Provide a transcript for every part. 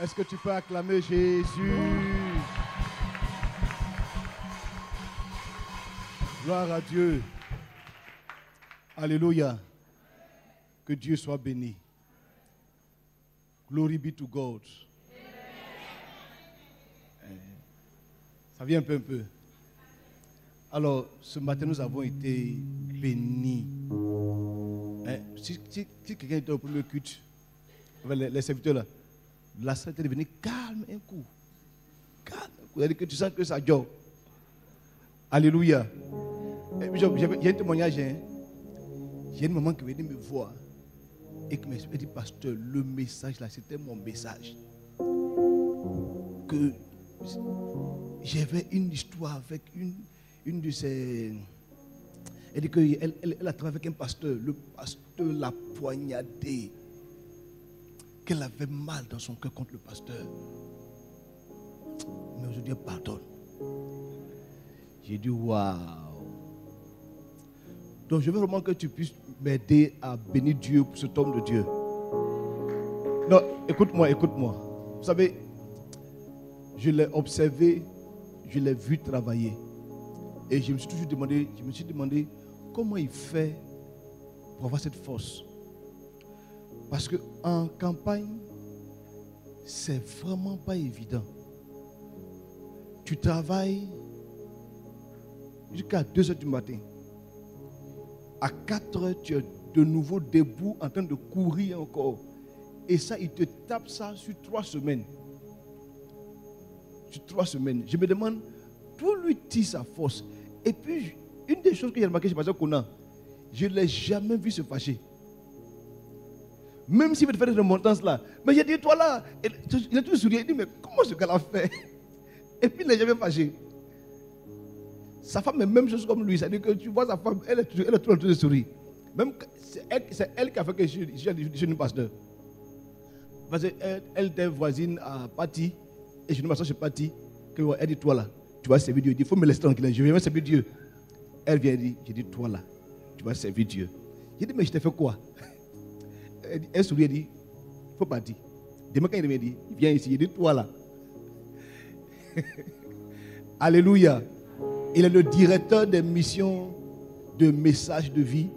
Est-ce que tu peux acclamer Jésus? Gloire à Dieu. Alléluia. Que Dieu soit béni. Glory be to God. Ça vient un peu. Alors, ce matin, nous avons été bénis. Si quelqu'un était au premier culte, les serviteurs là, la salle était devenue calme un coup. Calme un coup. C'est-à-dire que tu sens que ça dort. Alléluia. J'ai un témoignage. J'ai une maman qui venait me voir et qui m'a dit, pasteur, le message là, c'était mon message. Que j'avais une histoire avec une de ses... Elle dit qu'elle a travaillé avec un pasteur. Le pasteur l'a poignardé. Qu'elle avait mal dans son cœur contre le pasteur. Mais aujourd'hui, elle pardonne. J'ai dit, waouh. Donc, je veux vraiment que tu puisses m'aider à bénir Dieu pour cet homme de Dieu. Non, écoute-moi. Vous savez, je l'ai observé, je l'ai vu travailler. Et je me suis toujours demandé comment il fait pour avoir cette force. Parce qu'en campagne, c'est vraiment pas évident. Tu travailles jusqu'à 2h du matin. À 4h, tu es de nouveau debout en train de courir encore. Et ça, il te tape ça sur 3 semaines. Sur 3 semaines. Je me demande, d'où lui tire sa force. Et puis, une des choses que j'ai remarqué chez Pasteur Conan, je ne l'ai jamais vu se fâcher. Même s'il veut faire des remontances là. Mais j'ai dit, toi là, il a tout souri. Il dit, mais comment ce gars-là fait? Et puis il n'est jamais fâché. Sa femme est la même chose comme lui. C'est-à-dire que tu vois sa femme, elle est toujours en train de sourire. Même c'est elle qui a fait que je suis une pasteur. Parce qu'elle était voisine à Patti. Et je ne m'assois chez Patti. Elle dit, toi là, tu vas servir Dieu. Il dit, il faut me laisser tranquille. Je vais servir Dieu. Elle vient dire, j'ai dit, toi là, tu vas servir Dieu. J'ai dit, mais je t'ai fait quoi? Elle sourit, elle dit, il ne faut pas dire. Demain quand il me dit, il vient ici, il dit, toi là. Alléluia. Il est le directeur des missions de messages de vie.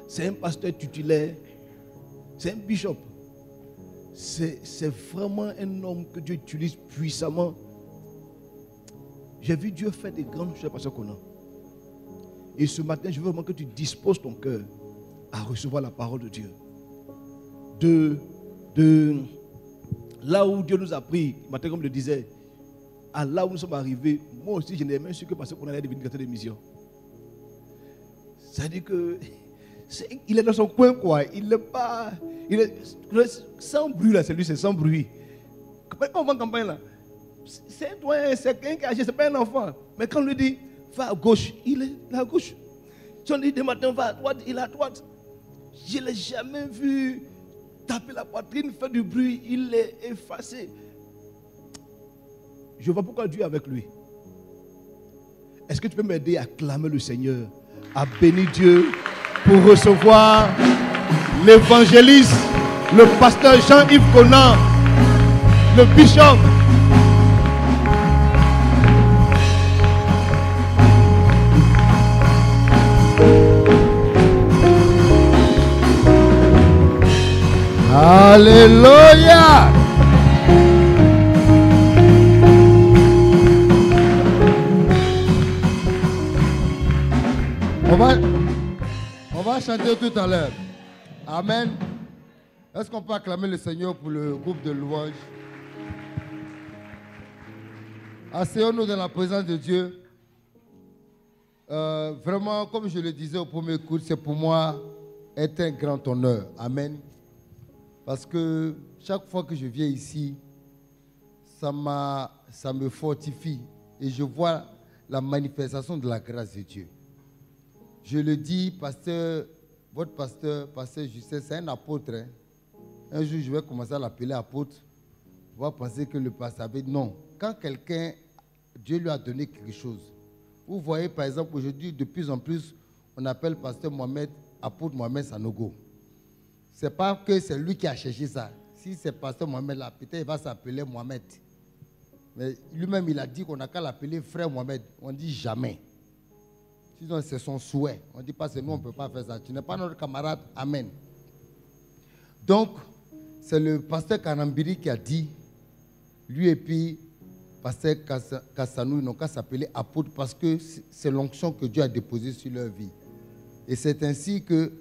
C'est un pasteur titulaire. C'est un bishop. C'est vraiment un homme que Dieu utilise puissamment. J'ai vu Dieu faire des grandes choses, pasteur Conan. Et ce matin, je veux vraiment que tu disposes ton cœur à recevoir la parole de Dieu. De là où Dieu nous a pris, matin comme je le disais, à là où nous sommes arrivés, moi aussi je n'ai même su que parce qu'on allait devenir directeur de mission. C'est-à-dire que il est dans son coin quoi, il n'est pas, il est sans bruit là, c'est lui, c'est sans bruit. Quand on va en campagne là, c'est un doyen, c'est quelqu'un qui agit, c'est pas un enfant. Mais quand on lui dit va à gauche, il est à gauche. Si on dit demain matin va à droite, il est à droite. Je ne l'ai jamais vu taper la poitrine, faire du bruit, il est effacé. Je vois pourquoi Dieu est avec lui. Est-ce que tu peux m'aider à clamer le Seigneur, à bénir Dieu pour recevoir l'évangéliste, le pasteur Jean-Yves Conan, le bishop. Alléluia. On va chanter tout à l'heure. Amen. Est-ce qu'on peut acclamer le Seigneur pour le groupe de louanges? Asseyons-nous dans la présence de Dieu. Vraiment, comme je le disais au premier coup, c'est pour moi est un grand honneur. Amen. Parce que chaque fois que je viens ici, ça me fortifie et je vois la manifestation de la grâce de Dieu. Je le dis, pasteur, votre pasteur Justin, c'est un apôtre. Hein. Un jour, je vais commencer à l'appeler apôtre. On va penser que le pasteur avait... Non. Quand quelqu'un, Dieu lui a donné quelque chose. Vous voyez, par exemple, aujourd'hui, de plus en plus, on appelle pasteur Mohamed, apôtre Mohamed Sanogo. Ce n'est pas que c'est lui qui a cherché ça. si c'est pasteur Mohamed là, peut-être il va s'appeler Mohamed. Mais lui-même, il a dit qu'on n'a qu'à l'appeler frère Mohamed. On dit jamais. Sinon, c'est son souhait. On ne dit pas, c'est nous, on ne peut pas faire ça. Tu n'es pas notre camarade. Amen. Donc, c'est le pasteur Karambiri qui a dit, lui et puis pasteur Kassanou, ils n'ont qu'à s'appeler apôtre parce que c'est l'onction que Dieu a déposée sur leur vie. Et c'est ainsi que,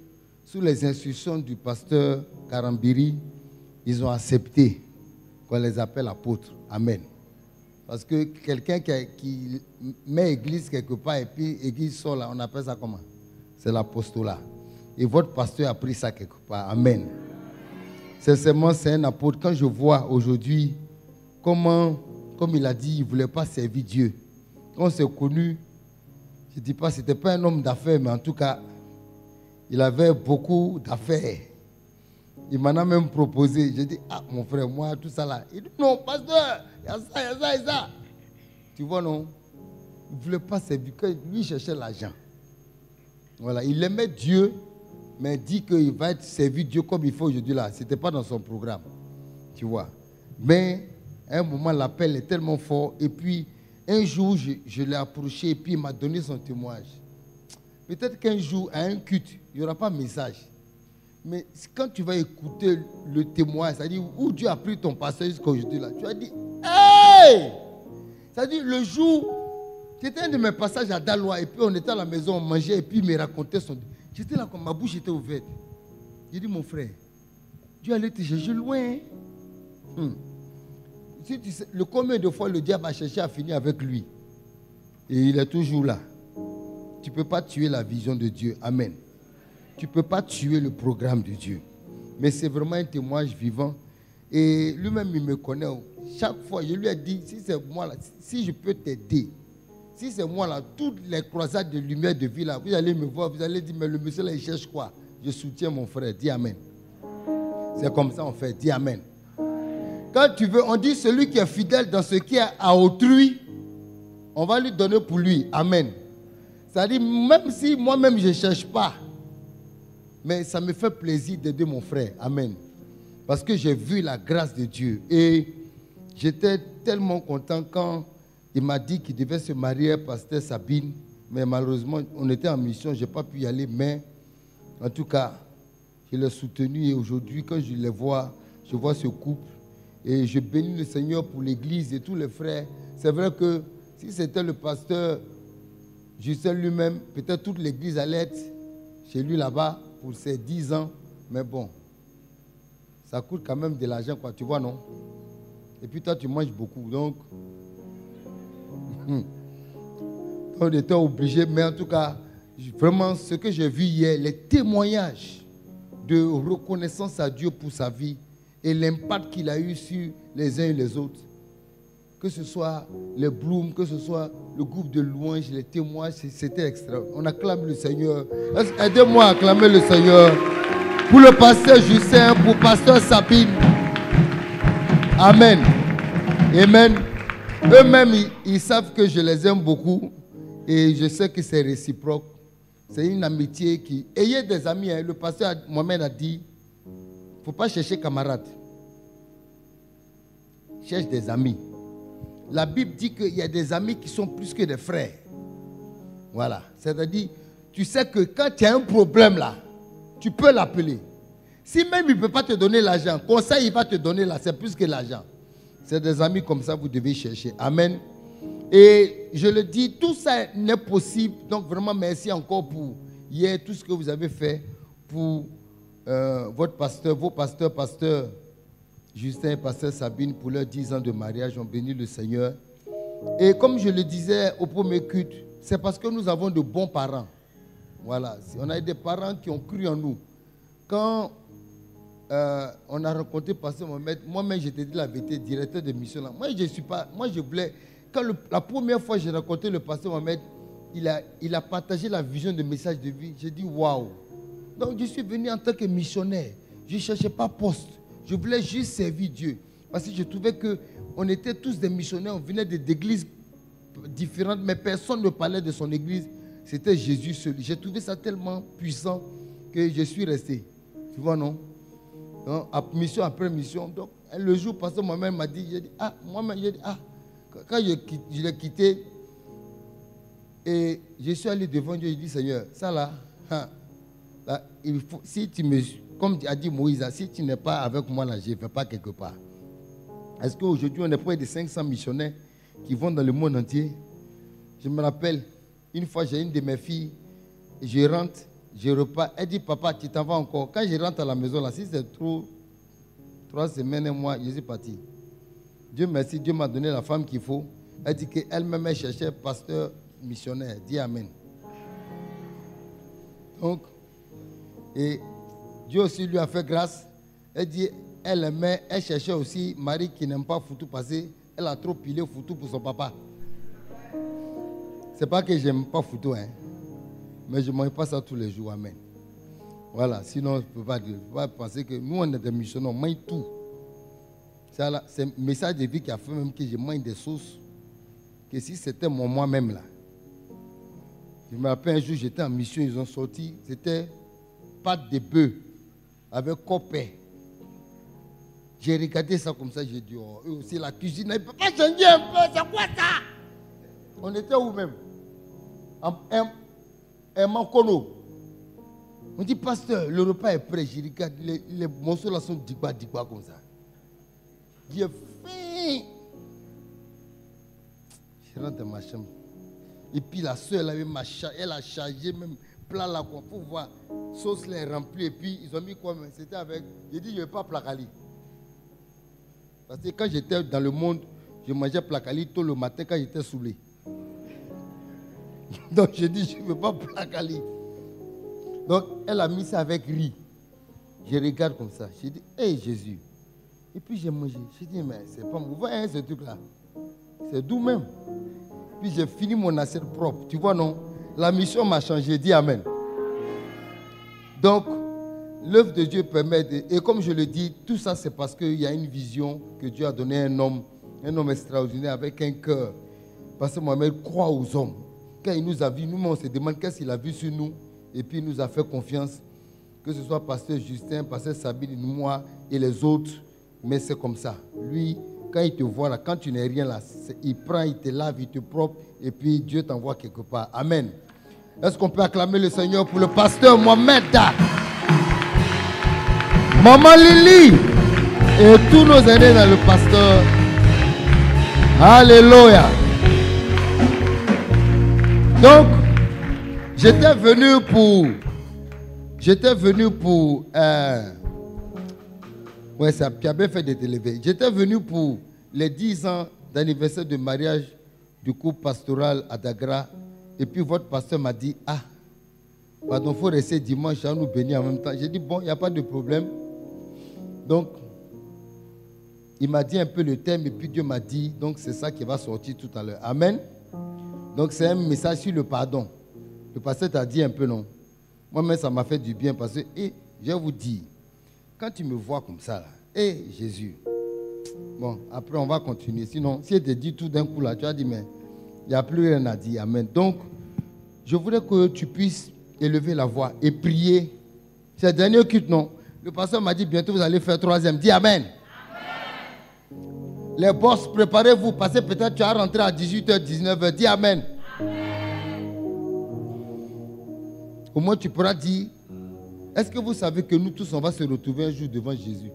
sous les instructions du pasteur Karambiri, ils ont accepté qu'on les appelle apôtres. Amen. Parce que quelqu'un qui met église quelque part et puis église sort là, on appelle ça comment? C'est l'apostolat. Et votre pasteur a pris ça quelque part. Amen. Sincèrement, c'est un apôtre. Quand je vois aujourd'hui comment, comme il a dit, il ne voulait pas servir Dieu. Quand on s'est connus, je ne dis pas, ce n'était pas un homme d'affaires, mais en tout cas, il avait beaucoup d'affaires. Il m'en a même proposé. J'ai dit, ah mon frère, moi, tout ça là. Il dit, non, pasteur, il y a ça, il y a ça, il y a ça. Tu vois, non? Il ne voulait pas servir, lui il cherchait l'argent. Voilà, il aimait Dieu, mais il dit qu'il va être servi Dieu comme il faut aujourd'hui là. Ce n'était pas dans son programme. Tu vois. Mais à un moment, l'appel est tellement fort. Et puis, un jour, je l'ai approché et puis il m'a donné son témoignage. Peut-être qu'un jour, à un culte, il n'y aura pas de message. Mais quand tu vas écouter le témoignage, c'est-à-dire où Dieu a pris ton pasteur jusqu'à aujourd'hui, là, tu as dit, hey! C'est-à-dire le jour, c'était un de mes passages à Daloa, et puis on était à la maison, on mangeait, et puis il me racontait son... J'étais là, comme ma bouche était ouverte. J'ai dit, mon frère, Dieu allait te chercher loin. Si tu sais, combien de fois le diable a cherché à finir avec lui, et il est toujours là. Tu ne peux pas tuer la vision de Dieu. Amen. Tu ne peux pas tuer le programme de Dieu. Mais c'est vraiment un témoignage vivant. Et lui-même, il me connaît. Chaque fois, je lui ai dit, si c'est moi là, si je peux t'aider, si c'est moi là, toutes les croisades de lumière de vie là, vous allez me voir, vous allez dire, mais le monsieur là, il cherche quoi? Je soutiens mon frère. Dis Amen. C'est comme ça on fait. Dis Amen. Quand tu veux, on dit celui qui est fidèle dans ce qui est à autrui, on va lui donner pour lui. Amen. C'est-à-dire, même si moi-même je ne cherche pas, mais ça me fait plaisir d'aider mon frère. Amen. Parce que j'ai vu la grâce de Dieu. Et j'étais tellement content quand il m'a dit qu'il devait se marier à pasteur Sabine. Mais malheureusement, on était en mission, je n'ai pas pu y aller. Mais en tout cas, je l'ai soutenu. Et aujourd'hui, quand je les vois, je vois ce couple. Et je bénis le Seigneur pour l'église et tous les frères. C'est vrai que si c'était le pasteur Justin lui-même, peut-être toute l'église allait être chez lui là-bas pour ses 10 ans. Mais bon, ça coûte quand même de l'argent, quoi. Tu vois, non? Et puis toi, tu manges beaucoup. Donc, on était obligé. Mais en tout cas, vraiment, ce que j'ai vu hier, les témoignages de reconnaissance à Dieu pour sa vie et l'impact qu'il a eu sur les uns et les autres. Que ce soit les Blooms, que ce soit le groupe de louanges, les témoignages, c'était extra. On acclame le Seigneur. Aidez-moi à acclamer le Seigneur. Pour le pasteur Justin, pour le pasteur Sabine. Amen. Amen. Eux-mêmes, ils savent que je les aime beaucoup. Et je sais que c'est réciproque. C'est une amitié qui... Ayez des amis. Hein. Le pasteur Mohamed a dit, il ne faut pas chercher camarades. Cherche des amis. La Bible dit qu'il y a des amis qui sont plus que des frères. Voilà. C'est-à-dire, tu sais que quand tu as un problème là, tu peux l'appeler. Si même il ne peut pas te donner l'argent, conseil, il va te donner là, c'est plus que l'argent. C'est des amis comme ça, vous devez chercher. Amen. Et je le dis, tout ça n'est possible. Donc vraiment, merci encore pour hier, tout ce que vous avez fait pour votre pasteur, vos pasteurs, pasteur Justin et pasteur Sabine, pour leurs 10 ans de mariage. On bénit le Seigneur. Et comme je le disais au premier culte, c'est parce que nous avons de bons parents. Voilà. On a des parents qui ont cru en nous. Quand on a rencontré pasteur Mohamed, moi-même, je t'ai dit la vérité, directeur de mission là. Moi, je suis pas... Moi, je voulais... Quand la première fois que j'ai rencontré le pasteur Mohamed, il a partagé la vision de message de vie. J'ai dit, waouh. Donc, je suis venu en tant que missionnaire. Je ne cherchais pas poste. Je voulais juste servir Dieu. Parce que je trouvais qu'on était tous des missionnaires. On venait d'églises différentes, mais personne ne parlait de son église. C'était Jésus seul. J'ai trouvé ça tellement puissant que je suis resté. Tu vois, non? Donc, mission après mission. Donc, le jour passé, moi-même m'a dit, j'ai dit, quand je l'ai quitté, et je suis allé devant Dieu, j'ai dit, Seigneur, ça là, il faut, si tu me, comme a dit Moïse, si tu n'es pas avec moi là, je ne vais pas quelque part. Est-ce qu'aujourd'hui, on est près de 500 missionnaires qui vont dans le monde entier? Je me rappelle, une fois, j'ai une de mes filles, je rentre, je repars, elle dit, papa, tu t'en vas encore. Quand je rentre à la maison là, si c'est trop, 3 semaines et moi, je suis parti. Dieu merci, Dieu m'a donné la femme qu'il faut. Elle dit qu'elle-même, elle cherchait pasteur missionnaire. Dis Amen. Donc, et Dieu aussi lui a fait grâce. Elle dit, elle cherchait aussi Marie qui n'aime pas foutu passer. Elle a trop pilé foutu pour son papa. C'est pas que j'aime pas foutu, hein. Mais je ne mange pas ça tous les jours. Amen. Voilà, sinon, je ne peux pas dire. Je ne peux pas penser que nous, on est des missionnaires, on mange tout. C'est un message de vie qui a fait même que je mange des sauces. Que si c'était moi-même là. Je me rappelle un jour, j'étais en mission, ils ont sorti, c'était pâte de bœuf avec copain. J'ai regardé ça comme ça, j'ai dit, oh, eux aussi la cuisine, ils ne peuvent pas changer un peu, c'est quoi ça? On était où même? Un mancono. On dit, pasteur, le repas est prêt. Je regarde, les morceaux là sont digba comme ça. J'ai faim. Je rentre dans ma chambre. Et puis la soeur, elle a chargé même plat là, pour voir. Sauce là est remplie. Et puis ils ont mis quoi? C'était avec. J'ai dit, je ne vais pas placali. Parce que quand j'étais dans le monde, je mangeais placali tôt le matin quand j'étais saoulé. Donc j'ai dit, je ne veux pas placali. Donc elle a mis ça avec riz. Je regarde comme ça. J'ai dit, hé Jésus. Et puis j'ai mangé. J'ai dit, mais c'est pas mauvais hein, ce truc-là. C'est doux même. Puis j'ai fini mon assiette propre. Tu vois, non? La mission m'a changé. Dis Amen. Donc, l'œuvre de Dieu permet de... Et comme je le dis, tout ça, c'est parce qu'il y a une vision que Dieu a donnée à un homme extraordinaire avec un cœur. Parce que Mohamed croit aux hommes. Quand il nous a vus, nous, on se demande qu'est-ce qu'il a vu sur nous. Et puis, il nous a fait confiance. Que ce soit pasteur Justin, pasteur Sabine, moi et les autres. Mais c'est comme ça. Lui, quand il te voit là, quand tu n'es rien là, il prend, il te lave, il te propre. Et puis, Dieu t'envoie quelque part. Amen. Est-ce qu'on peut acclamer le Seigneur pour le pasteur Mohamed? Maman Lily et tous nos aînés dans le pasteur. Alléluia. Donc, j'étais venu pour ouais, ça, tu as bien fait de te lever. J'étais venu pour les 10 ans d'anniversaire de mariage du couple pastoral à Dagra. Et puis votre pasteur m'a dit, pardon, il faut rester dimanche à nous bénir en même temps. J'ai dit, bon, il n'y a pas de problème. Donc, il m'a dit un peu le thème et puis Dieu m'a dit, donc c'est ça qui va sortir tout à l'heure. Amen. Donc c'est un message sur le pardon. Le pasteur t'a dit un peu non. Moi-même, ça m'a fait du bien parce que, je vais vous dire, quand tu me vois comme ça, là, Jésus, bon, après on va continuer. Sinon, si elle te dit tout d'un coup là, tu vas dire, mais il n'y a plus rien à dire. Amen. Donc, je voudrais que tu puisses élever la voix et prier. C'est le dernier culte, non? Le pasteur m'a dit, bientôt vous allez faire 3e. Dis Amen. Les boss, préparez-vous, parce que peut-être tu vas rentrer à 18h, 19h. Dis Amen. Au moins tu pourras dire, est-ce que vous savez que nous tous, on va se retrouver un jour devant Jésus?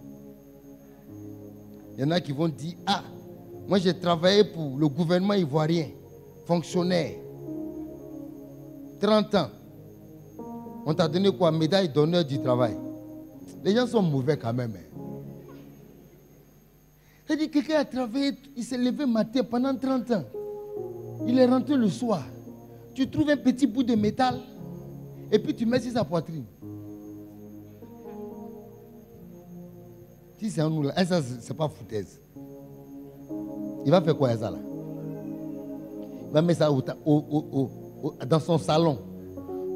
Il y en a qui vont dire, moi j'ai travaillé pour le gouvernement ivoirien, fonctionnaire, 30 ans. On t'a donné quoi? Médaille d'honneur du travail. Les gens sont mauvais quand même. C'est-à-dire que quelqu'un a travaillé, il s'est levé matin pendant 30 ans. Il est rentré le soir. Tu trouves un petit bout de métal et puis tu mets sur sa poitrine. Si c'est un nous là, ça c'est pas foutaise. Il va faire quoi ça là? Il va mettre ça dans son salon.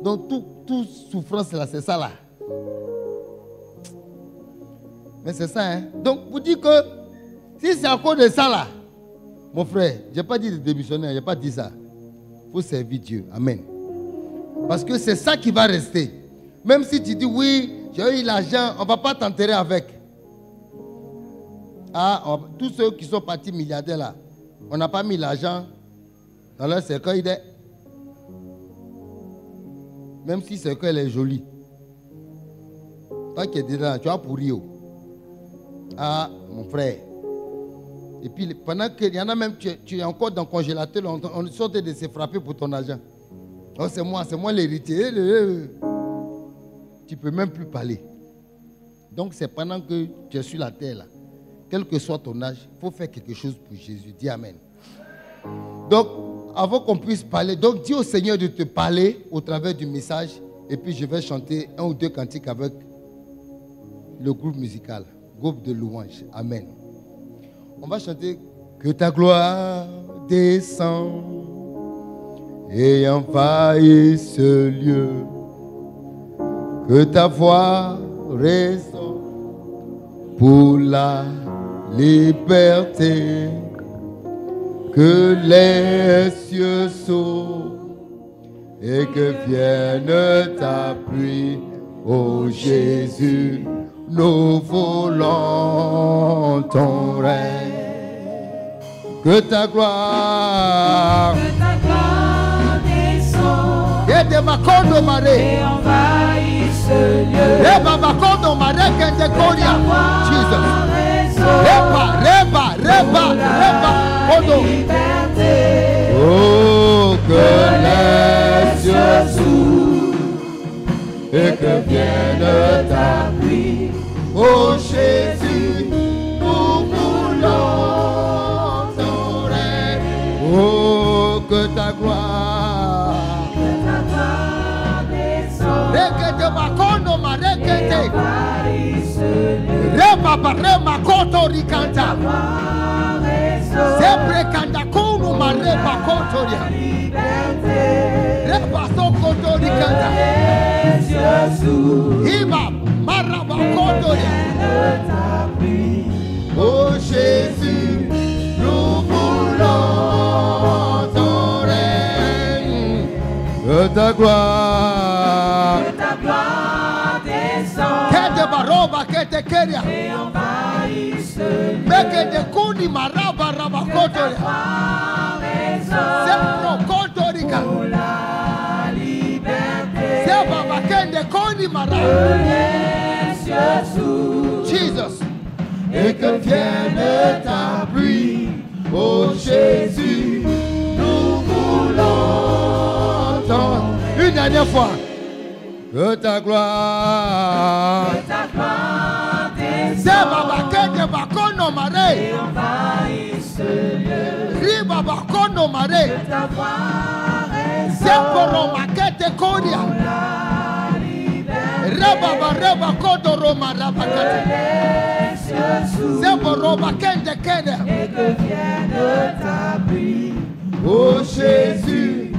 Donc toute souffrance là, c'est ça là. Mais c'est ça, hein. Donc vous dites que si c'est à cause de ça là, mon frère, je n'ai pas dit de démissionner, je n'ai pas dit ça. Il faut servir Dieu. Amen. Parce que c'est ça qui va rester. Même si tu dis oui, j'ai eu l'argent, on ne va pas t'enterrer avec. Tous ceux qui sont partis milliardaires là, on n'a pas mis l'argent dans leur cercueil. Même si le cercueil est joli. Toi qui es dedans, tu as pourri. Ah, mon frère. Et puis, pendant qu'il y en a même, tu es encore dans le congélateur, on sortait de se frapper pour ton argent. Oh, c'est moi l'héritier. Tu ne peux même plus parler. Donc, c'est pendant que tu es sur la terre, là, quel que soit ton âge, il faut faire quelque chose pour Jésus. Dis Amen. Donc, avant qu'on puisse parler, donc dis au Seigneur de te parler au travers du message, et puis je vais chanter 1 ou 2 cantiques avec le groupe musical, groupe de louanges. Amen. On va chanter que ta gloire descend et envahisse ce lieu, que ta voix résonne pour la liberté, que les cieux s'ouvrent et que vienne ta pluie, ô Jésus, nous voulons ton règne. Que ta gloire descende et envahisse ce lieu. Oh, que les cieux s'ouvrent et que vienne ta pluie. Oh Jésus, nous voulons ton règne. Oh, que ta gloire descende et envahisse ce lieu. Sempre canta como uma reba contoria. Reba só contori canta. Iba maraba contoria. Oh Jésus, nous voulons ton règne. Que ta gloire descende. Que te baroba que te queria. Meke de kuni maraba raba kotoria. Sempre kotorika. Seba bakende kuni maraba. Jesus. Et que vienne ta pluie, oh Jésus, nous voulons ton. Une dernière fois. Que ta gloire Seba bakende bakono mare. Riba bakono mare. Seporo makete kodia. Reba bareba kodo roma rabakate. Seporo bakende kende. Oh Jésus,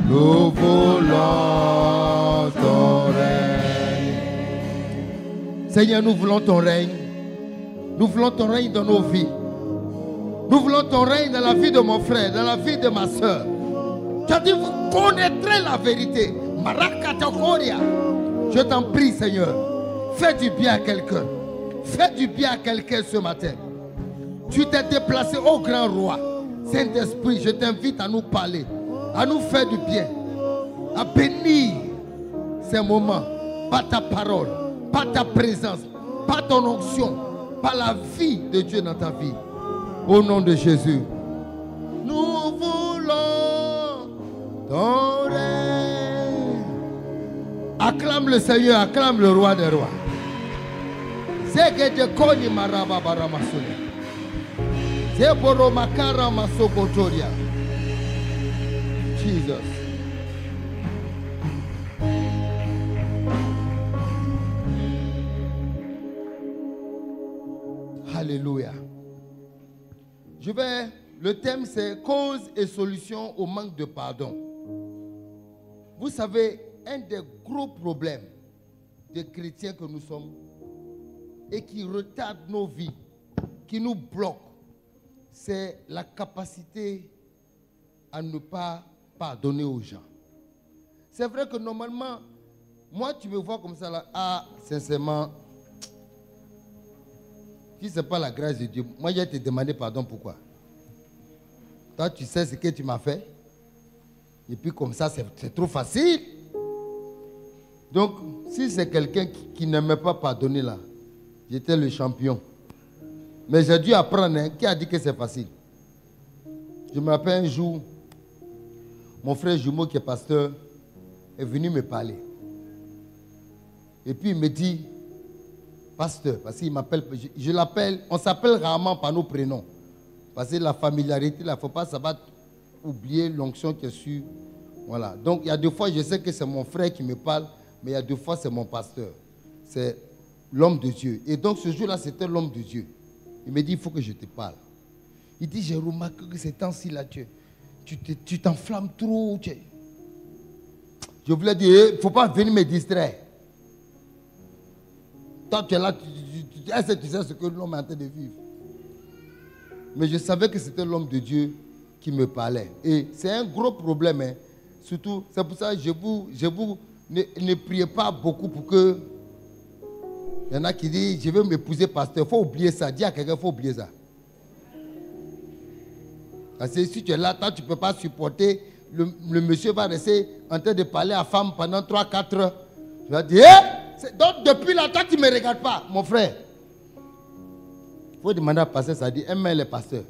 nous voulons ton règne. Seigneur, nous voulons ton règne. Nous voulons ton règne dans nos vies. Nous voulons ton règne dans la vie de mon frère, dans la vie de ma soeur. Tu as dit, vous connaîtrez la vérité. Marakatakoria. Je t'en prie, Seigneur. Fais du bien à quelqu'un. Fais du bien à quelqu'un ce matin. Tu t'es déplacé au grand roi. Saint-Esprit, je t'invite à nous parler, à nous faire du bien, à bénir ces moments par ta parole, par ta présence, par ton onction, par la vie de Dieu dans ta vie. Au nom de Jésus. Nous voulons ton règne. Acclame le Seigneur, acclame le roi des rois. Jesus. Alléluia. Le thème c'est cause et solution au manque de pardon. Vous savez, un des gros problèmes des chrétiens que nous sommes et qui retarde nos vies, qui nous bloque, c'est la capacité à ne pas pardonner aux gens. C'est vrai que normalement, moi tu me vois comme ça là, ah, sincèrement, Si ce n'est pas la grâce de Dieu, moi je vais te demander pardon pourquoi. Toi, tu sais ce que tu m'as fait. Et puis comme ça, c'est trop facile. Donc, si c'est quelqu'un qui ne m'a pas pardonné là, j'étais le champion. Mais j'ai dû apprendre. Hein. Qui a dit que c'est facile? Je me rappelle un jour, mon frère jumeau qui est pasteur est venu me parler. Et puis il me dit, pasteur, parce qu'il m'appelle, je l'appelle, on s'appelle rarement par nos prénoms. Parce que la familiarité, il ne faut pas savoir oublier l'onction qui est sur. Voilà. Donc il y a deux fois, je sais que c'est mon frère qui me parle, mais il y a deux fois, c'est mon pasteur. C'est l'homme de Dieu. Et donc ce jour-là, c'était l'homme de Dieu. Il me dit, il faut que je te parle. Il dit, j'ai remarqué que ces temps-ci là, tu t'enflammes trop. Je voulais dire, il ne faut pas venir me distraire. Toi, tu es là, est-ce que tu sais ce que l'homme est en train de vivre? Mais je savais que c'était l'homme de Dieu qui me parlait. Et c'est un gros problème. Hein. Surtout, c'est pour ça que ne priez pas beaucoup pour que... Il y en a qui disent, je veux m'épouser pasteur. Il faut oublier ça. Dis à quelqu'un, il faut oublier ça. Parce que si tu es là, toi, tu ne peux pas supporter. Le monsieur va rester en train de parler à la femme pendant 3-4 heures. Tu vas dire, donc depuis là, toi, tu ne me regardes pas, mon frère. Il faut demander à pasteur, ça dit, aimer les pasteurs.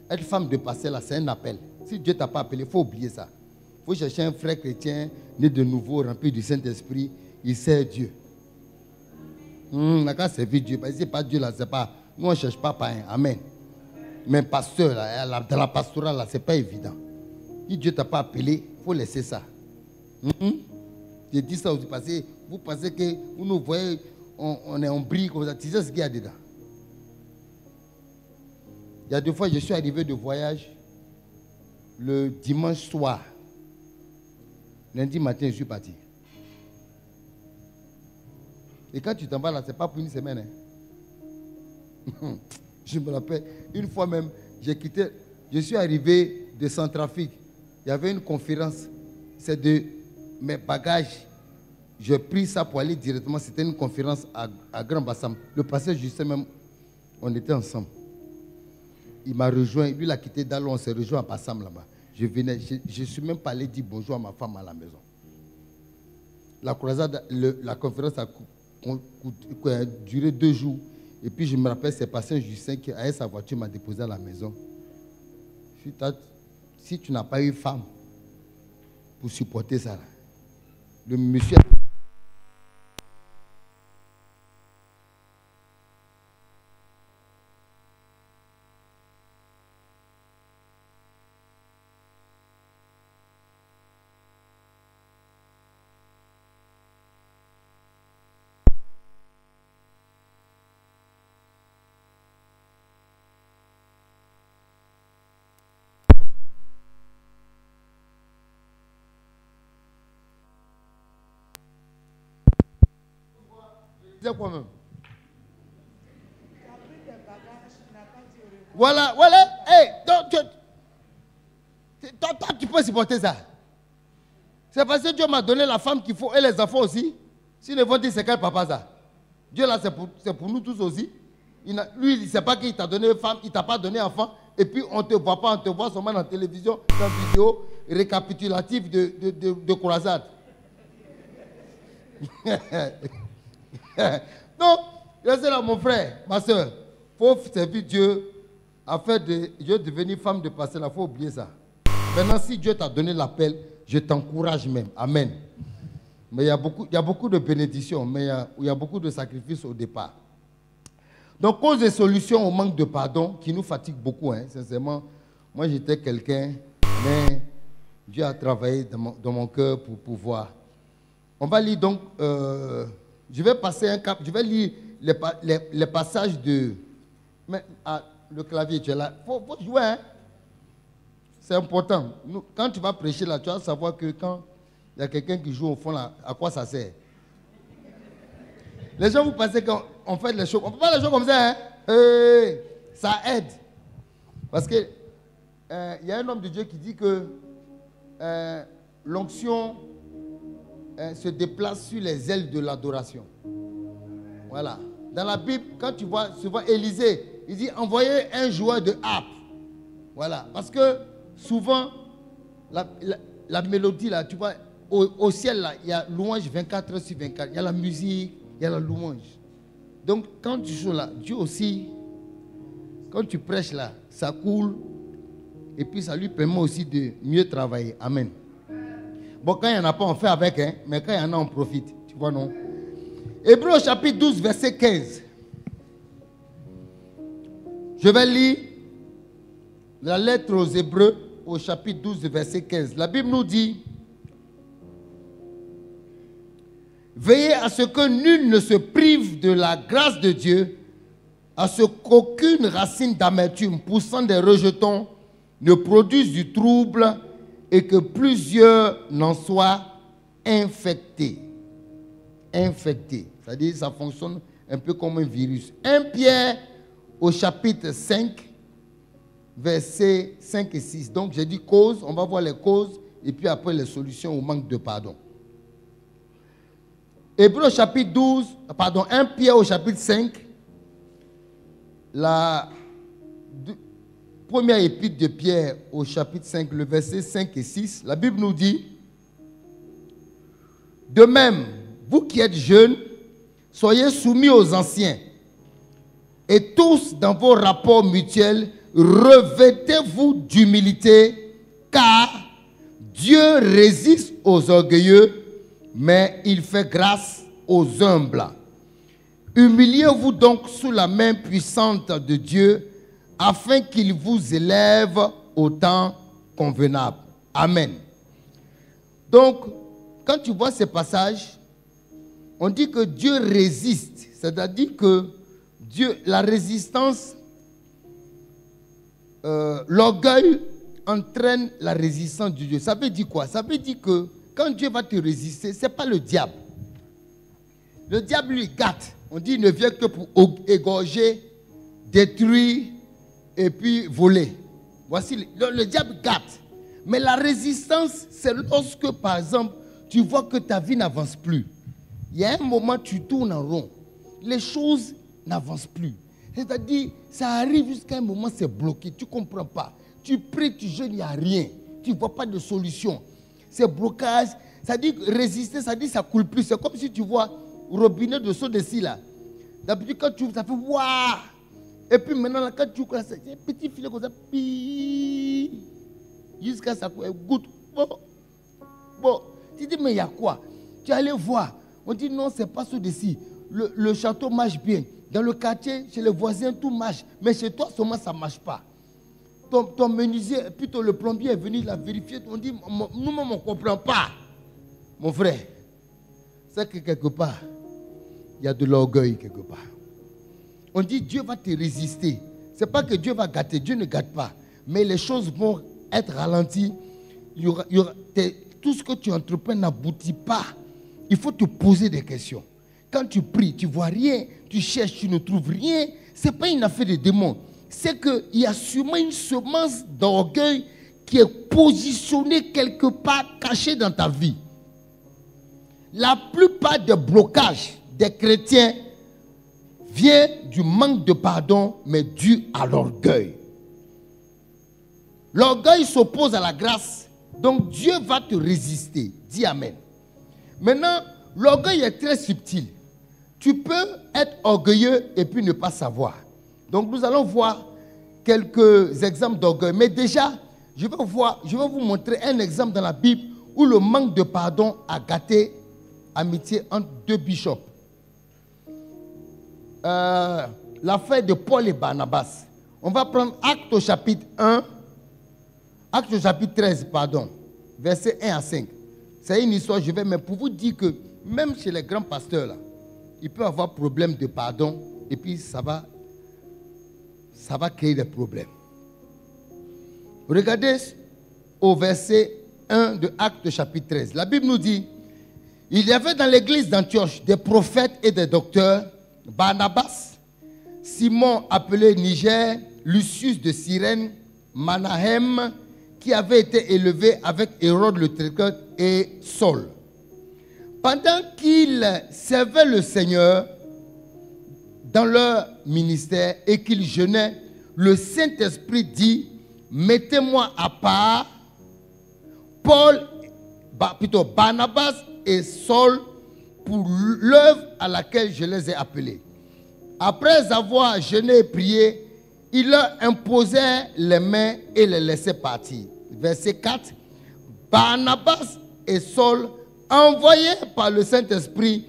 Être femme de pasteur, là, c'est un appel. Si Dieu ne t'a pas appelé, il faut oublier ça. Il faut chercher un frère chrétien, né de nouveau, rempli du Saint-Esprit. Il sert Dieu. On n'a qu'à servir Dieu. Parce que ce n'est pas Dieu, là, c'est pas. Nous, on ne cherche pas païen. Amen. Mais pasteur, là, dans la pastorale, là, ce n'est pas évident. Si Dieu ne t'a pas appelé, il faut laisser ça. Je dis ça aussi parce que vous pensez que vous nous voyez, on est en brille comme ça. Tu sais ce qu'il y a dedans. Il y a deux fois, je suis arrivé de voyage le dimanche soir. Lundi matin, je suis parti. Et quand tu t'en vas là, ce n'est pas pour une semaine. Hein. Je me rappelle, une fois même, je suis arrivé de Centrafrique. Il y avait une conférence. C'est de mes bagages. J'ai pris ça pour aller directement. C'était une conférence à Grand Bassam. Le pasteur Justin même, on était ensemble. Il m'a rejoint. Lui, il a quitté Dalo. On s'est rejoint à Bassam là-bas. Je ne suis même pas allé dire bonjour à ma femme à la maison. La croisade, la conférence a duré 2 jours. Et puis je me rappelle, c'est pasteur Justin qui, avec sa voiture, m'a déposé à la maison. Si tu n'as pas eu femme pour supporter ça, là, le monsieur... Quoi même. Voilà, voilà. Hey, toi, tu peux supporter ça. C'est parce que Dieu m'a donné la femme qu'il faut et les enfants aussi. S'ils vont dire c'est quel papa ça. Dieu là c'est pour nous tous aussi. Lui il ne sait pas qu'il t'a donné femme, il ne t'a pas donné enfant. Et puis on ne te voit pas, on te voit seulement en télévision, dans une vidéo récapitulative de croisade. Donc, restez là, mon frère, ma soeur. Il faut servir Dieu afin de devenir femme de pasteur. Il faut oublier ça. Maintenant, si Dieu t'a donné l'appel, je t'encourage même. Amen. Mais il y a beaucoup de bénédictions, mais il y a beaucoup de sacrifices au départ. Donc, cause et solution au manque de pardon qui nous fatigue beaucoup. Hein, sincèrement, moi j'étais quelqu'un, mais Dieu a travaillé dans mon cœur pour pouvoir. On va lire donc, je vais passer un cap, je vais lire les passages de... Mais, le clavier, tu es là. Faut jouer, hein. C'est important. Quand tu vas prêcher là, tu vas savoir que quand il y a quelqu'un qui joue au fond là, à quoi ça sert? Les gens, vous pensez qu'on fait les choses, on ne fait pas les choses comme ça, hein. Ça aide. Parce que y a un homme de Dieu qui dit que l'onction se déplace sur les ailes de l'adoration. Voilà. Dans la Bible, quand tu vois souvent Élisée, il dit envoyez un joueur de harpe. Voilà. Parce que souvent, la mélodie, là, tu vois, au ciel, là, il y a louange 24 heures sur 24. Il y a la musique, il y a la louange. Donc, quand tu joues là, Dieu aussi, quand tu prêches là, ça coule. Et puis, ça lui permet aussi de mieux travailler. Amen. Bon, quand il n'y en a pas, on fait avec, hein, mais quand il y en a, on profite. Tu vois, non? Hébreux chapitre 12, verset 15. Je vais lire la lettre aux Hébreux au chapitre 12, verset 15. La Bible nous dit: veillez à ce que nul ne se prive de la grâce de Dieu, à ce qu'aucune racine d'amertume poussant des rejetons ne produise du trouble et que plusieurs n'en soient infectés. Infectés. C'est-à-dire ça fonctionne un peu comme un virus. 1 Pierre au chapitre 5, versets 5 et 6. Donc j'ai dit cause, on va voir les causes et puis après les solutions au manque de pardon. Hébreux chapitre 12, pardon, 1 Pierre au chapitre 5, la première épître de Pierre au chapitre 5, le verset 5 et 6, la Bible nous dit: de même, vous qui êtes jeunes, soyez soumis aux anciens, et tous dans vos rapports mutuels, revêtez-vous d'humilité, car Dieu résiste aux orgueilleux, mais il fait grâce aux humbles. Humiliez-vous donc sous la main puissante de Dieu, afin qu'il vous élève au temps convenable. Amen. Donc, quand tu vois ces passages, on dit que Dieu résiste. C'est-à-dire que Dieu, la résistance, l'orgueil entraîne la résistance de Dieu. Ça veut dire quoi? Ça veut dire que quand Dieu va te résister, ce n'est pas le diable. Le diable lui gâte. On dit qu'il ne vient que pour égorger, détruire et puis voler. Voici, le diable gâte. Mais la résistance, c'est lorsque, par exemple, tu vois que ta vie n'avance plus. Il y a un moment, tu tournes en rond. Les choses n'avancent plus. C'est-à-dire, ça arrive jusqu'à un moment, c'est bloqué. Tu ne comprends pas. Tu pries, tu jeûnes, il n'y a rien. Tu ne vois pas de solution. C'est blocage. Ça dit résister, ça dit ça ne coule plus. C'est comme si tu vois robinet de seau d'ici là. D'habitude, quand tu ouvres, ça fait waouh. Et puis maintenant, là, quand tu ouvres, c'est un petit filet comme ça. Jusqu'à ça goutte. Bon. Tu dis, mais il y a quoi? Tu es allé voir. On dit, non, ce n'est pas ceux d'ici. Le château marche bien. Dans le quartier, chez les voisins, tout marche. Mais chez toi, seulement, ça ne marche pas. Ton menuisier, plutôt le plombier est venu la vérifier. On dit, nous-mêmes, on ne comprend pas. Mon frère, c'est que quelque part, il y a de l'orgueil quelque part. On dit, Dieu va te résister. Ce n'est pas que Dieu va gâter. Dieu ne gâte pas. Mais les choses vont être ralenties. Tout ce que tu entreprends n'aboutit pas. Il faut te poser des questions. Quand tu pries, tu ne vois rien, tu cherches, tu ne trouves rien. Ce n'est pas une affaire de démon. C'est qu'il y a sûrement une semence d'orgueil qui est positionnée quelque part, cachée dans ta vie. La plupart des blocages des chrétiens viennent du manque de pardon, mais dû à l'orgueil. L'orgueil s'oppose à la grâce, donc Dieu va te résister. Dis Amen. Maintenant, l'orgueil est très subtil. Tu peux être orgueilleux et puis ne pas savoir. Donc nous allons voir quelques exemples d'orgueil. Mais déjà, je vais vous montrer un exemple dans la Bible où le manque de pardon a gâté amitié entre deux bishops. L'affaire de Paul et Barnabas. On va prendre Actes au chapitre 1, Actes au chapitre 13, pardon, versets 1 à 5. C'est une histoire, mais pour vous dire que même chez les grands pasteurs, là, il peut y avoir problème de pardon et puis ça va créer des problèmes. Regardez au verset 1 de Actes chapitre 13. La Bible nous dit, il y avait dans l'église d'Antioche des prophètes et des docteurs, Barnabas, Simon appelé Niger, Lucius de Cyrène, Manahem, qui avait été élevé avec Hérode le Tétrarque et Saul. Pendant qu'ils servaient le Seigneur dans leur ministère et qu'ils jeûnaient, le Saint-Esprit dit, mettez-moi à part Barnabas et Saul pour l'œuvre à laquelle je les ai appelés. Après avoir jeûné et prié, il leur imposait les mains et les laissait partir. Verset 4. Barnabas et Saul, envoyés par le Saint-Esprit,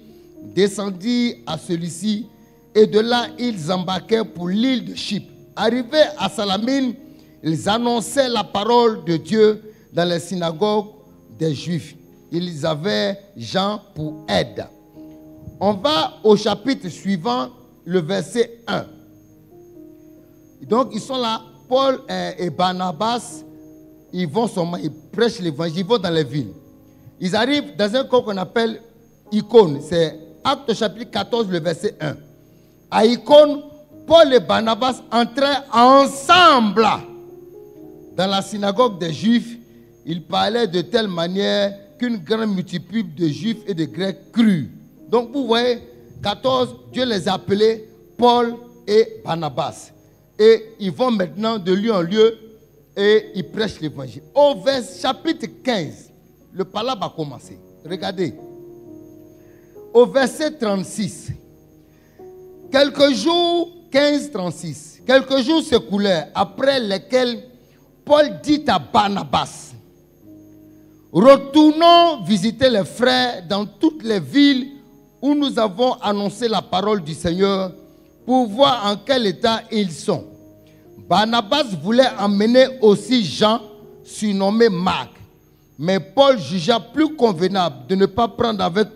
descendirent à celui-ci et de là ils embarquèrent pour l'île de Chypre. Arrivés à Salamine, ils annonçaient la parole de Dieu dans les synagogues des Juifs. Ils avaient Jean pour aide. On va au chapitre suivant, le verset 1. Donc ils sont là, Paul et Barnabas, ils vont seulement, ils prêchent l'évangile, ils vont dans les villes. Ils arrivent dans un corps qu'on appelle Icône, c'est Acte chapitre 14, le verset 1. À Icône, Paul et Barnabas entraient ensemble dans la synagogue des Juifs. Ils parlaient de telle manière qu'une grande multitude de Juifs et de Grecs crurent. Donc vous voyez, 14, Dieu les a appelés Paul et Barnabas. Et ils vont maintenant de lieu en lieu et ils prêchent l'évangile. Au chapitre 15, le parler va commencer. Regardez. Au verset 36, quelques jours, 15-36, quelques jours s'écoulèrent après lesquels Paul dit à Barnabas, retournons visiter les frères dans toutes les villes où nous avons annoncé la parole du Seigneur pour voir en quel état ils sont. Barnabas voulait emmener aussi Jean, surnommé Marc, mais Paul jugea plus convenable de ne pas prendre avec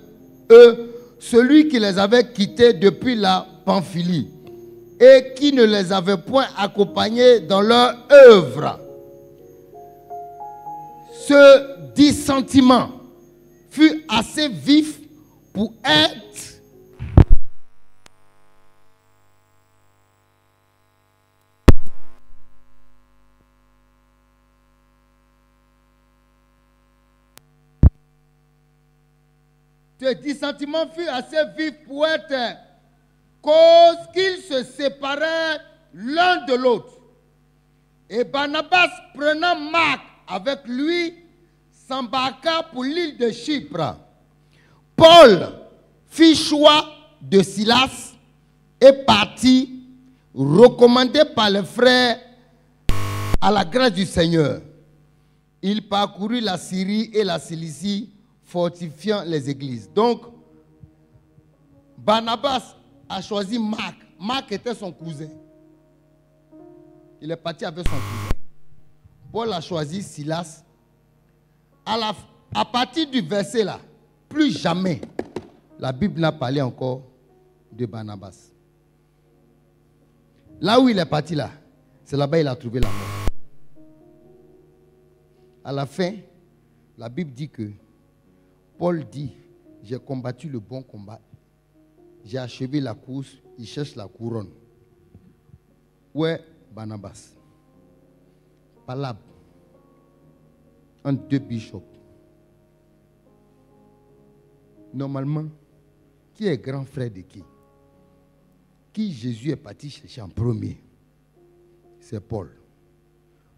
eux celui qui les avait quittés depuis la Pamphylie et qui ne les avait point accompagnés dans leur œuvre. Ce dissentiment fut assez vif pour être cause qu'ils se séparèrent l'un de l'autre. Et Barnabas, prenant Marc avec lui, s'embarqua pour l'île de Chypre. Paul fit choix de Silas et partit, recommandé par les frères à la grâce du Seigneur. Il parcourut la Syrie et la Cilicie, fortifiant les églises. Donc, Barnabas a choisi Marc. Marc était son cousin. Il est parti avec son cousin. Paul a choisi Silas. À partir du verset là, plus jamais la Bible n'a parlé encore de Barnabas. Là où il est parti là, c'est là-bas qu'il a trouvé la mort. À la fin, la Bible dit que Paul dit, j'ai combattu le bon combat, j'ai achevé la course, il cherche la couronne. Où est Barnabas? Palabre entre deux bishops. Normalement, qui est grand frère de qui? Qui Jésus est parti chercher en premier? C'est Paul.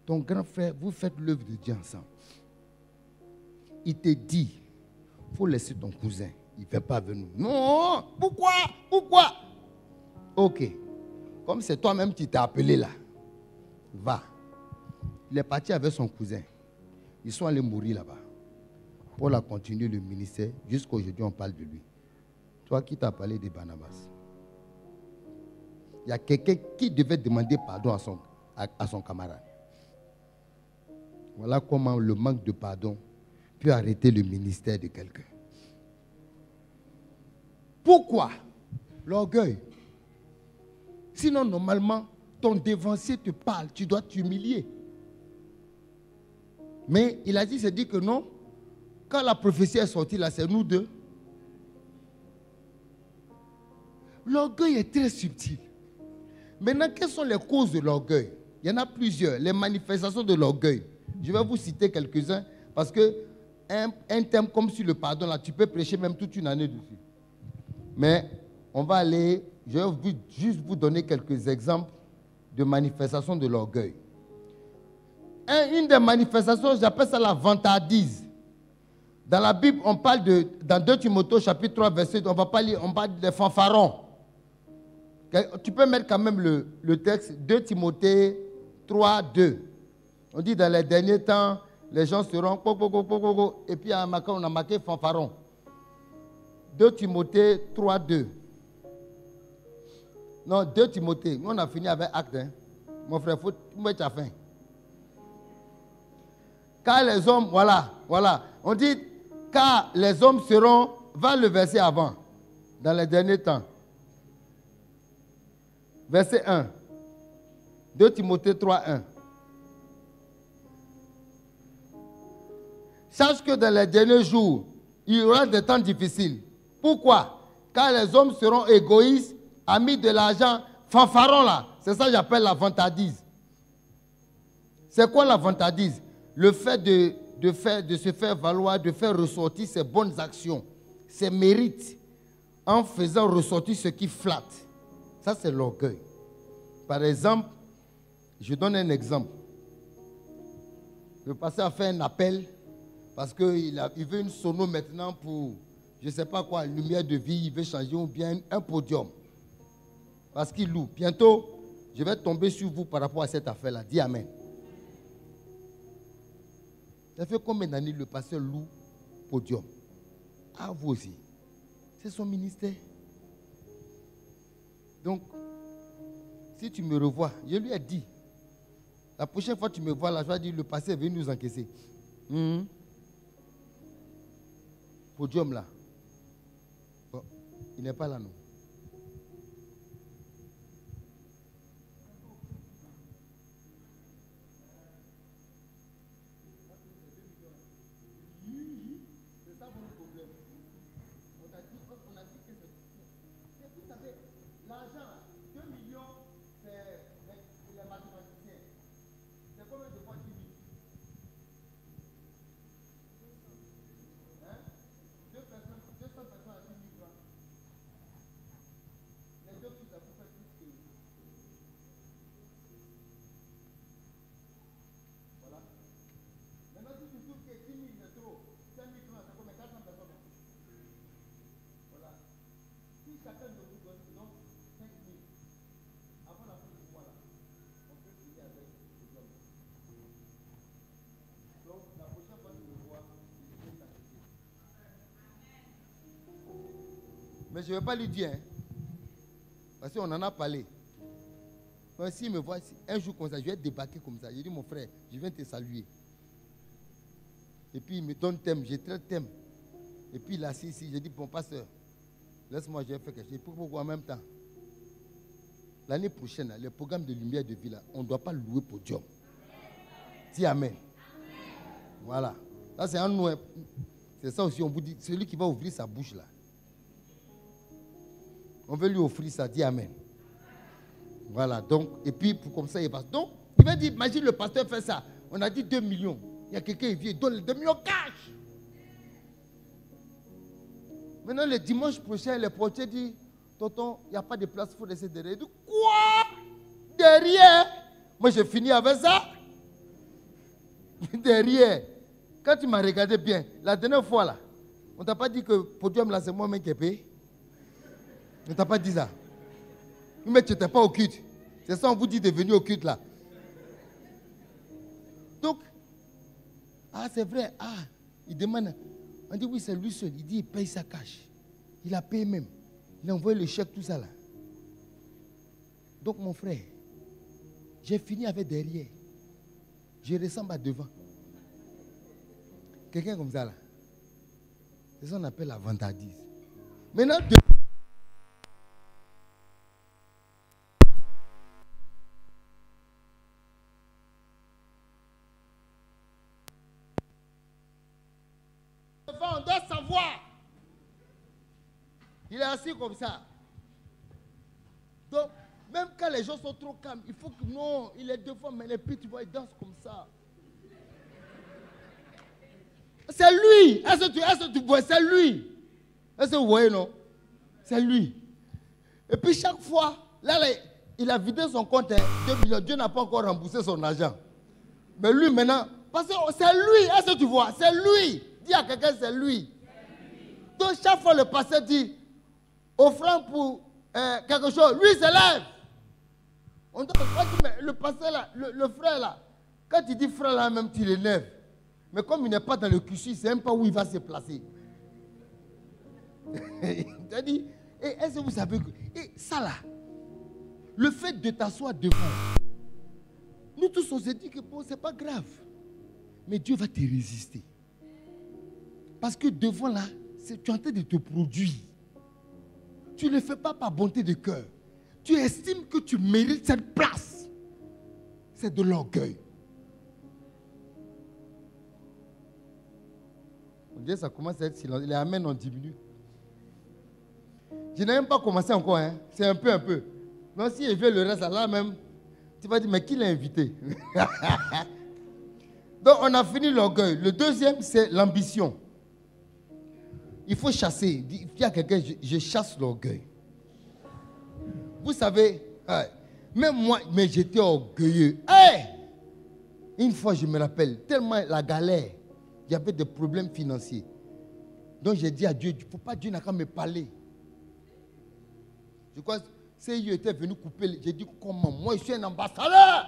Ton grand frère, vous faites l'œuvre de Dieu ensemble. Il te dit, il faut laisser ton cousin. Il ne fait pas avec nous. Non, pourquoi? Pourquoi? Ok. Comme c'est toi-même qui t'es appelé là, va. Il est parti avec son cousin. Ils sont allés mourir là-bas. Paul a continué le ministère. Jusqu'à aujourd'hui, on parle de lui. Toi qui t'as parlé de Barnabas. Il y a quelqu'un qui devait demander pardon à son camarade. Voilà comment le manque de pardon peut arrêter le ministère de quelqu'un. Pourquoi? L'orgueil. Sinon, normalement, ton dévancier te parle, tu dois t'humilier. Mais il a dit, c'est dit que non. Quand la prophétie est sortie là, c'est nous deux. L'orgueil est très subtil. Maintenant, quelles sont les causes de l'orgueil? Il y en a plusieurs. Les manifestations de l'orgueil. Je vais vous citer quelques-uns parce que un thème comme sur le pardon, là, tu peux prêcher même toute une année dessus. Mais on va aller je vais juste vous donner quelques exemples de manifestations de l'orgueil. Une des manifestations, j'appelle ça la vantardise. Dans la Bible, on parle dans 2 Timothée chapitre 3, verset 2, on parle des fanfarons. Tu peux mettre quand même le texte, 2 Timothée 3, 2. On dit dans les derniers temps, les gens seront... Et puis on a marqué fanfaron. 2 Timothée 3, 2. Non, 2 Timothée. Nous, on a fini avec acte. Hein. Mon frère, faut mettre à fin. Car les hommes, voilà. On dit, car les hommes seront... Va le verset avant. Dans les derniers temps. Verset 1. 2 Timothée 3, 1. Sache que dans les derniers jours, il y aura des temps difficiles. Pourquoi? Car les hommes seront égoïstes, amis de l'argent, fanfarons là. C'est ça que j'appelle la vantardise. C'est quoi la vantardise? Le fait de se faire valoir, de faire ressortir ses bonnes actions, ses mérites, en faisant ressortir ce qui flatte. Ça, c'est l'orgueil. Par exemple, je donne un exemple. Le pasteur a fait un appel parce qu'il veut une sono maintenant pour, je ne sais pas quoi, lumière de vie, il veut changer ou bien un podium. Parce qu'il loue. Bientôt, je vais tomber sur vous par rapport à cette affaire-là. Dis Amen. Ça fait combien d'années le pasteur loue podium? Ah, vous aussi. C'est son ministère. Donc, si tu me revois, je lui ai dit, la prochaine fois que tu me vois là, je vais dire, le pasteur est venu nous encaisser. Podium là. Bon, il n'est pas là, non. C'est ça mon problème. On a dit que c'est... Vous savez, l'argent, 2 millions, c'est les mathématiciens. C'est combien de fois 10 000? Hein? 200 personnes à 10 000 francs. Les deux filles, ça vous fait plus que... Voilà. Maintenant, si tu trouves que 10 000 c'est trop, 5 000 francs, c'est combien? 400 personnes. Voilà. Si chacun de vous donne 5 000, avant la fin du mois, là, on peut finir avec les hommes. Donc, la prochaine fois que je le vois, je vais t'acheter. Mais je ne vais pas lui dire, hein, parce qu'on en a parlé. Donc, s'il me voit un jour comme ça, je vais débarquer comme ça. Je dis, mon frère, je viens te saluer. Et puis, il me donne thème, j'ai traité thème. Et puis, il est assis ici, je dis, bon, pasteur, laisse-moi, je vais faire quelque chose. Pourquoi en même temps? L'année prochaine, les programmes de lumière de vie, là, on ne doit pas louer podium. Dis Amen. Voilà. Ça, c'est un nous. C'est ça aussi, on vous dit, celui qui va ouvrir sa bouche, là. On veut lui offrir ça, dis Amen. Voilà, donc, et puis, comme ça, il passe. Donc, il va dire, imagine le pasteur fait ça. On a dit 2 millions. Il y a quelqu'un qui vient, il donne les 2 millions cash. Maintenant, le dimanche prochain, le portier dit, tonton, il n'y a pas de place, il faut laisser derrière. Il dit, quoi? Derrière? Moi, j'ai fini avec ça. Derrière. Quand tu m'as regardé bien, la dernière fois, là, on ne t'a pas dit que podium, là, c'est moi-même qui ai payé. On ne t'a pas dit ça. Mais tu n'étais pas au culte. C'est ça, on vous dit de venir au culte, là. Donc, ah, c'est vrai. Ah, il demande. On dit, oui, c'est lui seul. Il dit, il paye sa cash. Il a payé même. Il a envoyé le chèque, tout ça, là. Donc, mon frère, j'ai fini avec derrière. Je ressemble à devant. Quelqu'un comme ça, là. C'est ça qu'on appelle la vantardise. Maintenant, on doit savoir. Il est assis comme ça. Donc, même quand les gens sont trop calmes, il faut que non, il est devant, mais les petits, tu vois, ils dansent comme ça. C'est lui. Est-ce que tu vois, c'est lui. Est-ce que vous voyez, non? C'est lui. Et puis chaque fois, là, il a vidé son compte, 2 millions. Dieu n'a pas encore remboursé son argent. Mais lui maintenant, parce que c'est lui, est-ce que tu vois? C'est lui. Dis à quelqu'un, c'est lui. Donc chaque fois le pasteur dit, offrande pour quelque chose, lui il se lève. On dit, mais le pasteur là, le frère là, quand il dit frère là même, tu l'énerves. Mais comme il n'est pas dans le cursus, il ne sait même pas où il va se placer. Il dit, est-ce que vous savez que ça là, le fait de t'asseoir devant, nous tous on s'est dit que bon, c'est pas grave. Mais Dieu va te résister. Parce que devant là, tu es en train de te produire. Tu ne le fais pas par bonté de cœur. Tu estimes que tu mérites cette place. C'est de l'orgueil. On dirait que ça commence à être silence. Les amens ont diminué. Je n'ai même pas commencé encore. Hein. C'est un peu. Mais si je veux le reste là même, tu vas dire, mais qui l'a invité? Donc on a fini l'orgueil. Le deuxième, c'est l'ambition. Il faut chasser. Il y a quelqu'un, je chasse l'orgueil. Vous savez, même moi, mais j'étais orgueilleux. Une fois, je me rappelle, tellement la galère, il y avait des problèmes financiers. Donc j'ai dit à Dieu, il ne faut pas, Dieu n'a qu'à me parler. Je crois que CIE était venu couper. J'ai dit, comment? Moi, je suis un ambassadeur.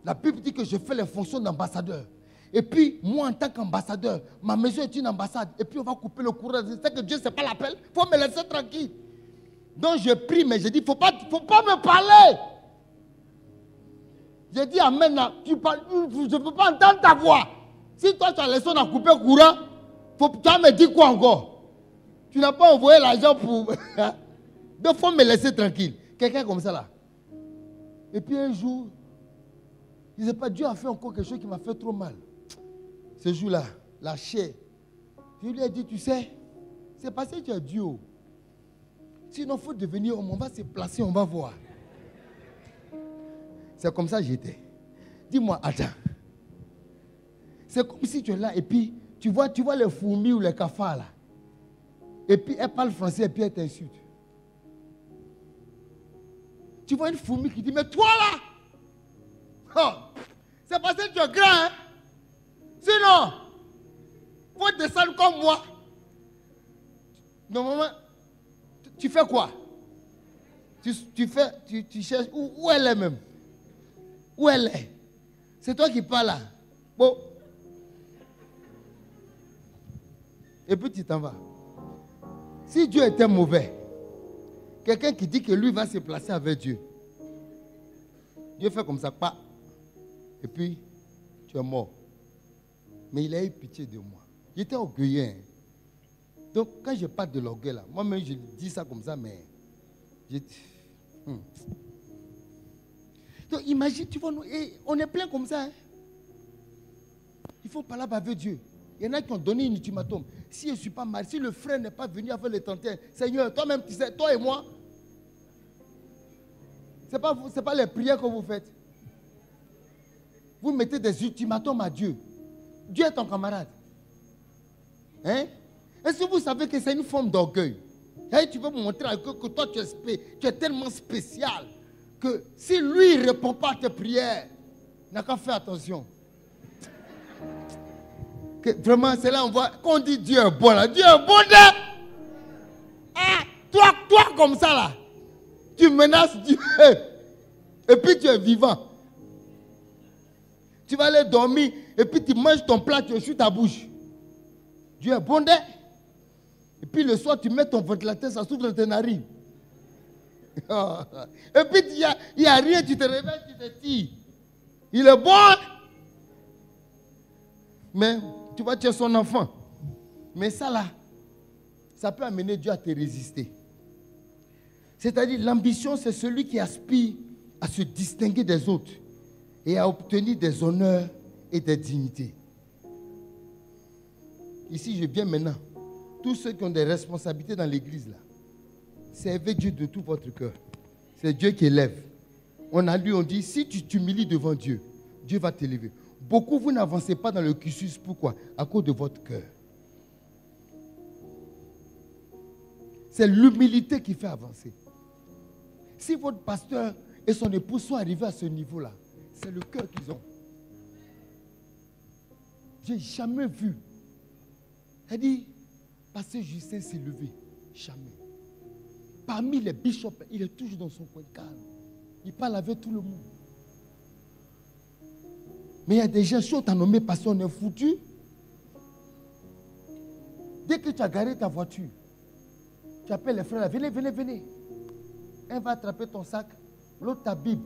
La Bible dit que je fais les fonctions d'ambassadeur. Et puis, moi, en tant qu'ambassadeur, ma maison est une ambassade. Et puis, on va couper le courant. C'est que Dieu, ce n'est pas l'appel. Il faut me laisser tranquille. Donc, je prie, mais je dis, il ne faut pas me parler. J'ai dit, amen, là, je ne peux pas entendre ta voix. Si toi, tu as laissé on a coupé le courant, tu vas me dire quoi encore? Tu n'as pas envoyé l'argent pour... Donc, il faut me laisser tranquille. Quelqu'un comme ça, là. Et puis, un jour, je ne sais pas, Dieu a fait encore quelque chose qui m'a fait trop mal. Ce jour-là, la chair. Je lui ai dit, tu sais, c'est parce que tu es Dieu. Sinon, il faut devenir homme. On va se placer, on va voir. C'est comme ça que j'étais. Dis-moi, attends. C'est comme si tu es là et puis tu vois les fourmis ou les cafards là. Et puis elle parle français et puis elle t'insulte. Tu vois une fourmi qui dit, mais toi là, oh, c'est parce que tu es grand, hein? Sinon, il faut descendre comme moi. Normalement, tu fais quoi? Tu cherches où elle est même? Où elle est? C'est toi qui parles là. Bon. Et puis tu t'en vas. Si Dieu était mauvais, quelqu'un qui dit que lui va se placer avec Dieu, Dieu fait comme ça, pas. Et puis, tu es mort. Mais il a eu pitié de moi. J'étais orgueilleux. Hein. Donc, quand je parle de l'orgueil, là, moi-même, je dis ça comme ça, mais... Donc, imagine, tu vois, on est plein comme ça. Hein. Il faut parler avec Dieu. Il y en a qui ont donné un ultimatum. Si je ne suis pas marié, si le frère n'est pas venu avant le 31, Seigneur, toi-même, tu sais, toi et moi, ce n'est pas les prières que vous faites. Vous mettez des ultimatums à Dieu. Dieu est ton camarade. Hein? Est-ce que vous savez que c'est une forme d'orgueil? Tu veux montrer à Dieu que toi, tu es tellement spécial que si lui ne répond pas à tes prières, n'a qu'à faire attention. Que vraiment, c'est là on voit qu'on dit Dieu est bon là. Dieu est bon là. Ah, toi comme ça là, tu menaces Dieu. Et puis tu es vivant. Tu vas aller dormir et puis tu manges ton plat, tu échoues ta bouche. Dieu est bon là. Et puis le soir, tu mets ton ventilateur, ça s'ouvre dans tes narines. Et puis il n'y a rien, tu te réveilles, tu te tires. Il est bon. Mais tu vois, tu es son enfant. Mais ça là, ça peut amener Dieu à te résister. C'est-à-dire, l'ambition, c'est celui qui aspire à se distinguer des autres et à obtenir des honneurs et des dignités. Ici, je viens maintenant. Tous ceux qui ont des responsabilités dans l'église, là, servez Dieu de tout votre cœur. C'est Dieu qui élève. On a lu, on dit, si tu t'humilies devant Dieu, Dieu va t'élever. Beaucoup, vous n'avancez pas dans le cursus. Pourquoi? À cause de votre cœur. C'est l'humilité qui fait avancer. Si votre pasteur et son épouse sont arrivés à ce niveau-là, c'est le cœur qu'ils ont. J'ai jamais vu. Elle dit, pasteur Justin s'est levé. Jamais. Parmi les bishops, il est toujours dans son coin calme. Il parle avec tout le monde. Mais il y a des gens, si on t'a nommé pasteur, on est foutu. Dès que tu as garé ta voiture, tu appelles les frères là, venez, venez, venez. Un va attraper ton sac, l'autre ta Bible,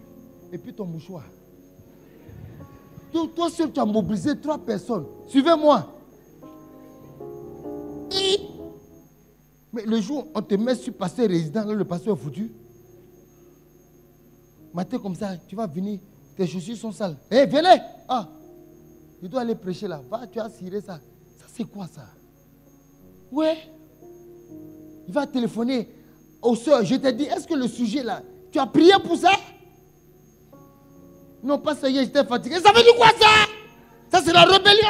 et puis ton mouchoir. Toi seul, tu as mobilisé 3 personnes. Suivez-moi. Mais le jour où on te met sur pasteur résident, là, le pasteur est foutu. Matin comme ça, tu vas venir, tes chaussures sont sales. Hé, venez! Ah, je dois aller prêcher là. Va, tu as ciré ça. Ça, c'est quoi ça? Ouais. Il va téléphoner aux soeurs. Je t'ai dit, est-ce que le sujet là, tu as prié pour ça? Non, pas ça, j'étais fatigué. Ça veut dire quoi ça? Ça, c'est la rébellion.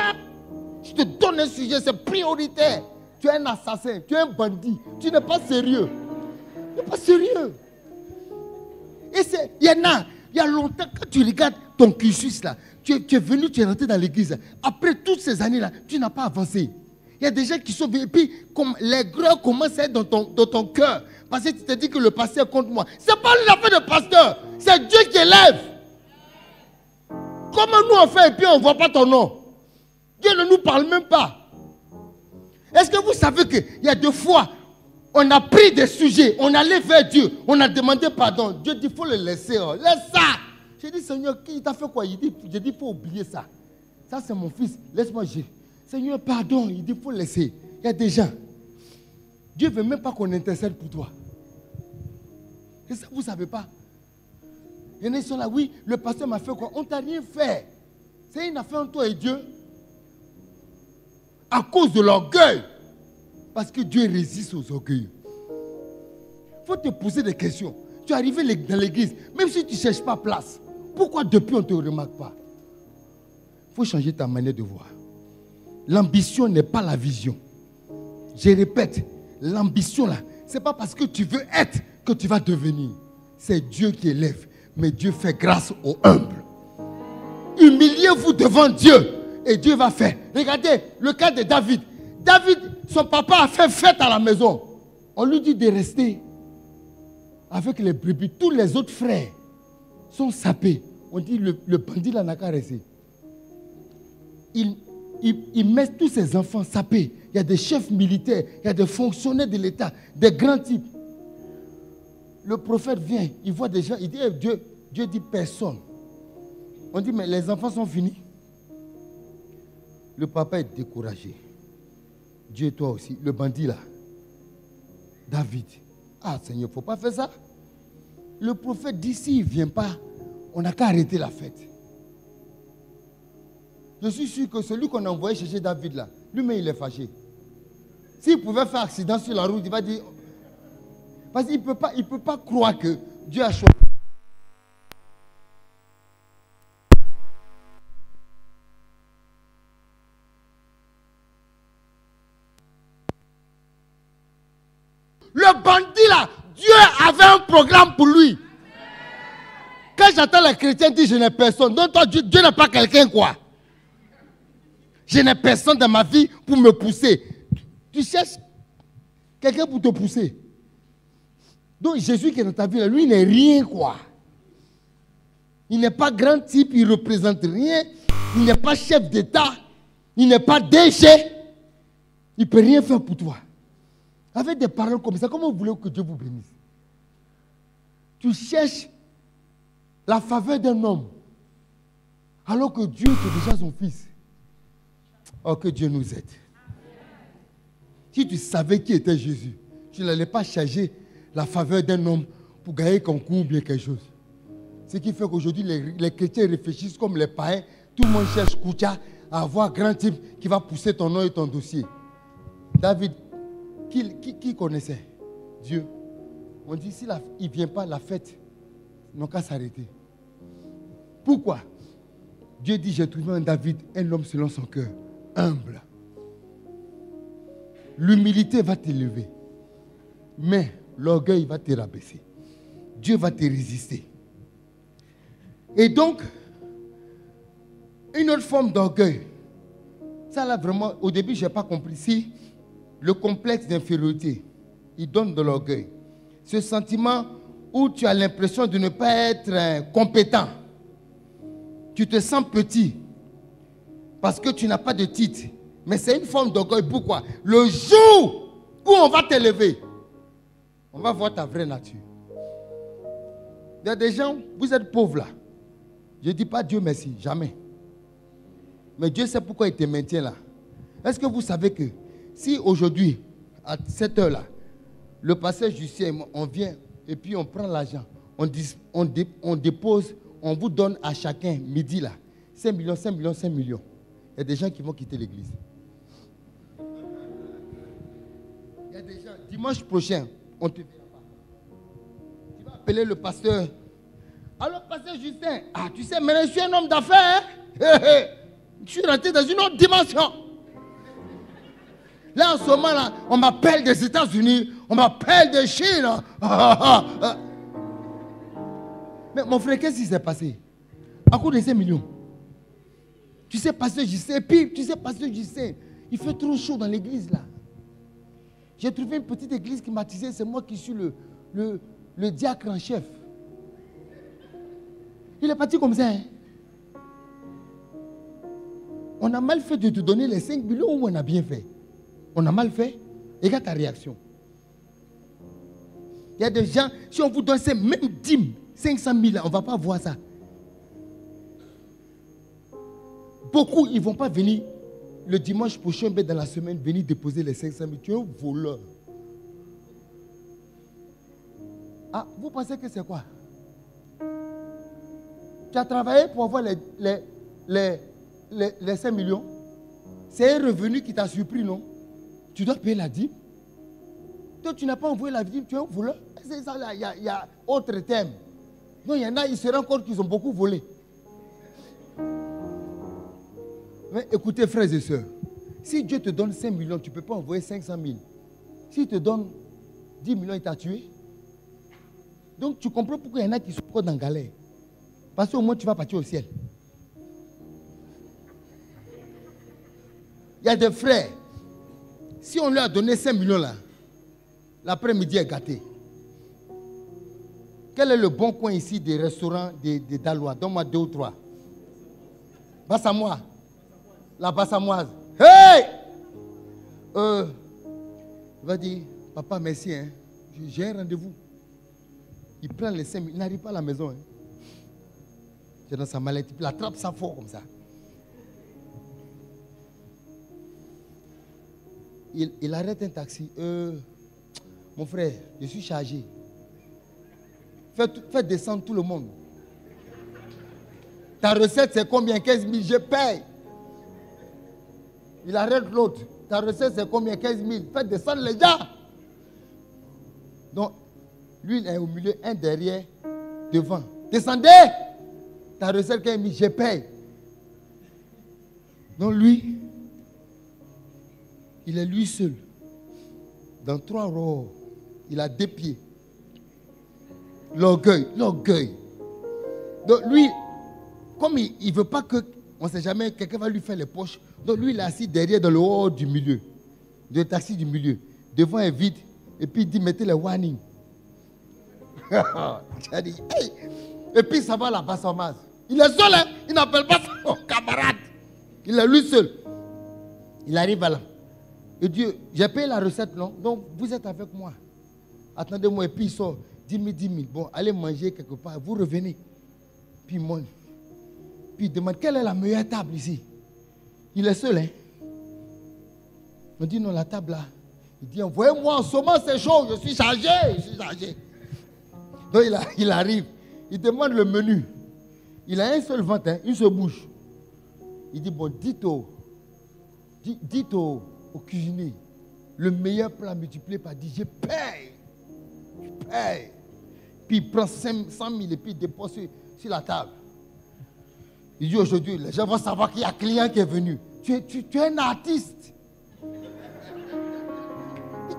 Je te donne un sujet, c'est prioritaire. Tu es un assassin, tu es un bandit. Tu n'es pas sérieux. Tu n'es pas sérieux. Et il y en a, il y a longtemps, quand tu regardes ton cursus là, tu es venu, tu es rentré dans l'église. Après toutes ces années-là, tu n'as pas avancé. Il y a des gens qui sont venus, et puis comme l'aigreur commence à être dans ton cœur, parce que tu te dis que le pasteur est contre moi. Ce n'est pas l'affaire de pasteur, c'est Dieu qui élève. Comment nous on fait et puis on ne voit pas ton nom? Dieu ne nous parle même pas. Est-ce que vous savez qu'il y a des fois, on a pris des sujets, on allait vers Dieu, on a demandé pardon. Dieu dit, il faut le laisser. Oh. Laisse ça. J'ai dit, Seigneur, qui t'a fait quoi? J'ai dit, il faut oublier ça. Ça, c'est mon fils. Laisse-moi gérer. Seigneur, pardon. Il dit, il faut laisser. Il y a des gens. Dieu ne veut même pas qu'on intercède pour toi. Et ça, vous ne savez pas. Il y en a qui sont là, oui, le pasteur m'a fait quoi? On ne t'a rien fait. C'est une affaire entre toi et Dieu. À cause de l'orgueil. Parce que Dieu résiste aux orgueils. Il faut te poser des questions. Tu es arrivé dans l'église, même si tu ne cherches pas place. Pourquoi depuis on ne te remarque pas? Il faut changer ta manière de voir. L'ambition n'est pas la vision. Je répète, l'ambition là, ce n'est pas parce que tu veux être que tu vas devenir. C'est Dieu qui élève. Mais Dieu fait grâce aux humbles. Humiliez-vous devant Dieu. Et Dieu va faire. Regardez le cas de David. David, son papa a fait fête à la maison. On lui dit de rester avec les brebis. Tous les autres frères sont sapés. On dit le bandit là n'a qu'à rester. Il met tous ses enfants sapés. Il y a des chefs militaires, il y a des fonctionnaires de l'État, des grands types. Le prophète vient, il voit des gens, il dit, Dieu dit personne. On dit, mais les enfants sont finis. Le papa est découragé. Dieu et toi aussi. Le bandit là. David. Ah Seigneur, il ne faut pas faire ça. Le prophète dit, s'il ne vient pas, on n'a qu'à arrêter la fête. Je suis sûr que celui qu'on a envoyé chercher David là, lui-même il est fâché. S'il pouvait faire accident sur la route, il va dire... Parce qu'il ne peut pas croire que Dieu a choisi. Le bandit là, Dieu avait un programme pour lui. Quand j'entends les chrétiens dire je n'ai personne, donc toi Dieu n'est pas quelqu'un quoi. Je n'ai personne dans ma vie pour me pousser. Tu cherches quelqu'un pour te pousser. Donc Jésus qui est dans ta vie là, lui il n'est rien quoi. Il n'est pas grand type, il ne représente rien. Il n'est pas chef d'État. Il n'est pas DG. Il ne peut rien faire pour toi. Avec des paroles comme ça, comment vous voulez que Dieu vous bénisse? Tu cherches la faveur d'un homme, alors que Dieu est déjà son fils. Oh, que Dieu nous aide. Si tu savais qui était Jésus, tu n'allais pas chercher la faveur d'un homme pour gagner concours ou bien quelque chose. Ce qui fait qu'aujourd'hui, les chrétiens réfléchissent comme les païens. Tout le monde cherche Koutia à avoir un grand type qui va pousser ton nom et ton dossier. David, qui connaissait Dieu? On dit, s'il ne vient pas, la fête n'a qu'à s'arrêter. Pourquoi? Dieu dit, j'ai trouvé en David un homme selon son cœur, humble. L'humilité va t'élever. Mais l'orgueil va te rabaisser. Dieu va te résister. Et donc, une autre forme d'orgueil. Ça là vraiment, au début, je n'ai pas compris. Si le complexe d'infériorité, il donne de l'orgueil. Ce sentiment où tu as l'impression de ne pas être compétent. Tu te sens petit parce que tu n'as pas de titre. Mais c'est une forme d'orgueil. Pourquoi? Le jour où on va t'élever, on va voir ta vraie nature. Il y a des gens, vous êtes pauvres là. Je ne dis pas Dieu merci, jamais. Mais Dieu sait pourquoi il te maintient là. Est-ce que vous savez que si aujourd'hui, à cette heure-là, le pasteur Justin, on vient et puis on prend l'argent, on dépose, on vous donne à chacun, midi là, 5 millions, 5 millions, 5 millions. Il y a des gens qui vont quitter l'église. Il y a des gens, dimanche prochain, on te verra pas. Tu vas appeler le pasteur. Alors, pasteur Justin, tu sais, maintenant je suis un homme d'affaires. Hein? Je suis rentré dans une autre dimension. Là, en ce moment-là, on m'appelle des États-Unis, on m'appelle de Chine. Mais mon frère, qu'est-ce qui s'est passé? À cause de ces millions. Tu sais, pasteur Justin, et puis, tu sais, pasteur Justin, il fait trop chaud dans l'église, là. J'ai trouvé une petite église climatisée, c'est moi qui suis le diacre en chef. Il est parti comme ça. Hein? On a mal fait de te donner les 5 millions ou on a bien fait? On a mal fait? Regarde ta réaction. Il y a des gens, si on vous donne ces mêmes dîmes, 500 000, on ne va pas voir ça. Beaucoup, ils ne vont pas venir le dimanche prochain, dans la semaine, venir déposer les 500 000. Tu es un voleur. Ah, vous pensez que c'est quoi? Tu as travaillé pour avoir les 5 millions. C'est un revenu qui t'a surpris, non? Tu dois payer la dîme. Toi, tu n'as pas envoyé la dîme, tu es un voleur. C'est ça, là, il y a autre terme. Non, il y en a, ils se rendent compte qu'ils ont beaucoup volé. Mais écoutez, frères et sœurs, si Dieu te donne 5 millions, tu ne peux pas envoyer 500 000. S'il te donne 10 millions, il t'a tué. Donc, tu comprends pourquoi il y en a qui sont encore dans la galère. Parce qu'au moins, tu vas partir au ciel. Il y a des frères, si on leur a donné 5 millions là, l'après-midi est gâté. Quel est le bon coin ici des restaurants de Dalois? Donne-moi 2 ou 3. Bassamois. La Bassamoise. Hey! Il va dire, papa, merci, hein. J'ai un rendez-vous. Il prend les 5 millions, il n'arrive pas à la maison. Hein. C'est dans sa mallette, il attrape ça fort comme ça. Il arrête un taxi. Mon frère, je suis chargé. Fais descendre tout le monde. Ta recette, c'est combien? 15 000, je paye. Il arrête l'autre. Ta recette, c'est combien? 15 000. Fais descendre les gars. Donc, lui, il est au milieu, un derrière, devant. Descendez. Ta recette, 15 000, je paye. Donc, lui, il est lui seul. Dans 3 rows, il a 2 pieds. L'orgueil, l'orgueil. Donc lui, comme il ne veut pas que, on ne sait jamais, quelqu'un va lui faire les poches. Donc lui, il est assis derrière dans le haut du milieu. Le taxi du milieu. Devant est vide. Et puis il dit, mettez les warnings. Dit, hey. Et puis ça va la Bassamase. Il est seul, hein? Il n'appelle pas son camarade. Il est lui seul. Il arrive à là. Et Dieu, j'ai payé la recette, non? Donc vous êtes avec moi. Attendez-moi. Et puis il sort. 10 000, 10 000. Bon, allez manger quelque part. Vous revenez. Puis il monte. Puis il demande, quelle est la meilleure table ici? Il est seul, hein? On dit, non, la table là. Il dit, envoyez-moi en ce moment, c'est chaud. Je suis chargé. Donc il arrive. Il demande le menu. Il a un seul ventre, hein, une seule bouche. Il dit, bon, dites au cuisinier, le meilleur plat multiplié par 10, je paye. Puis il prend 100 000 et puis il dépose sur la table. Il dit aujourd'hui, les gens vont savoir qu'il y a un client qui est venu. Tu es un artiste.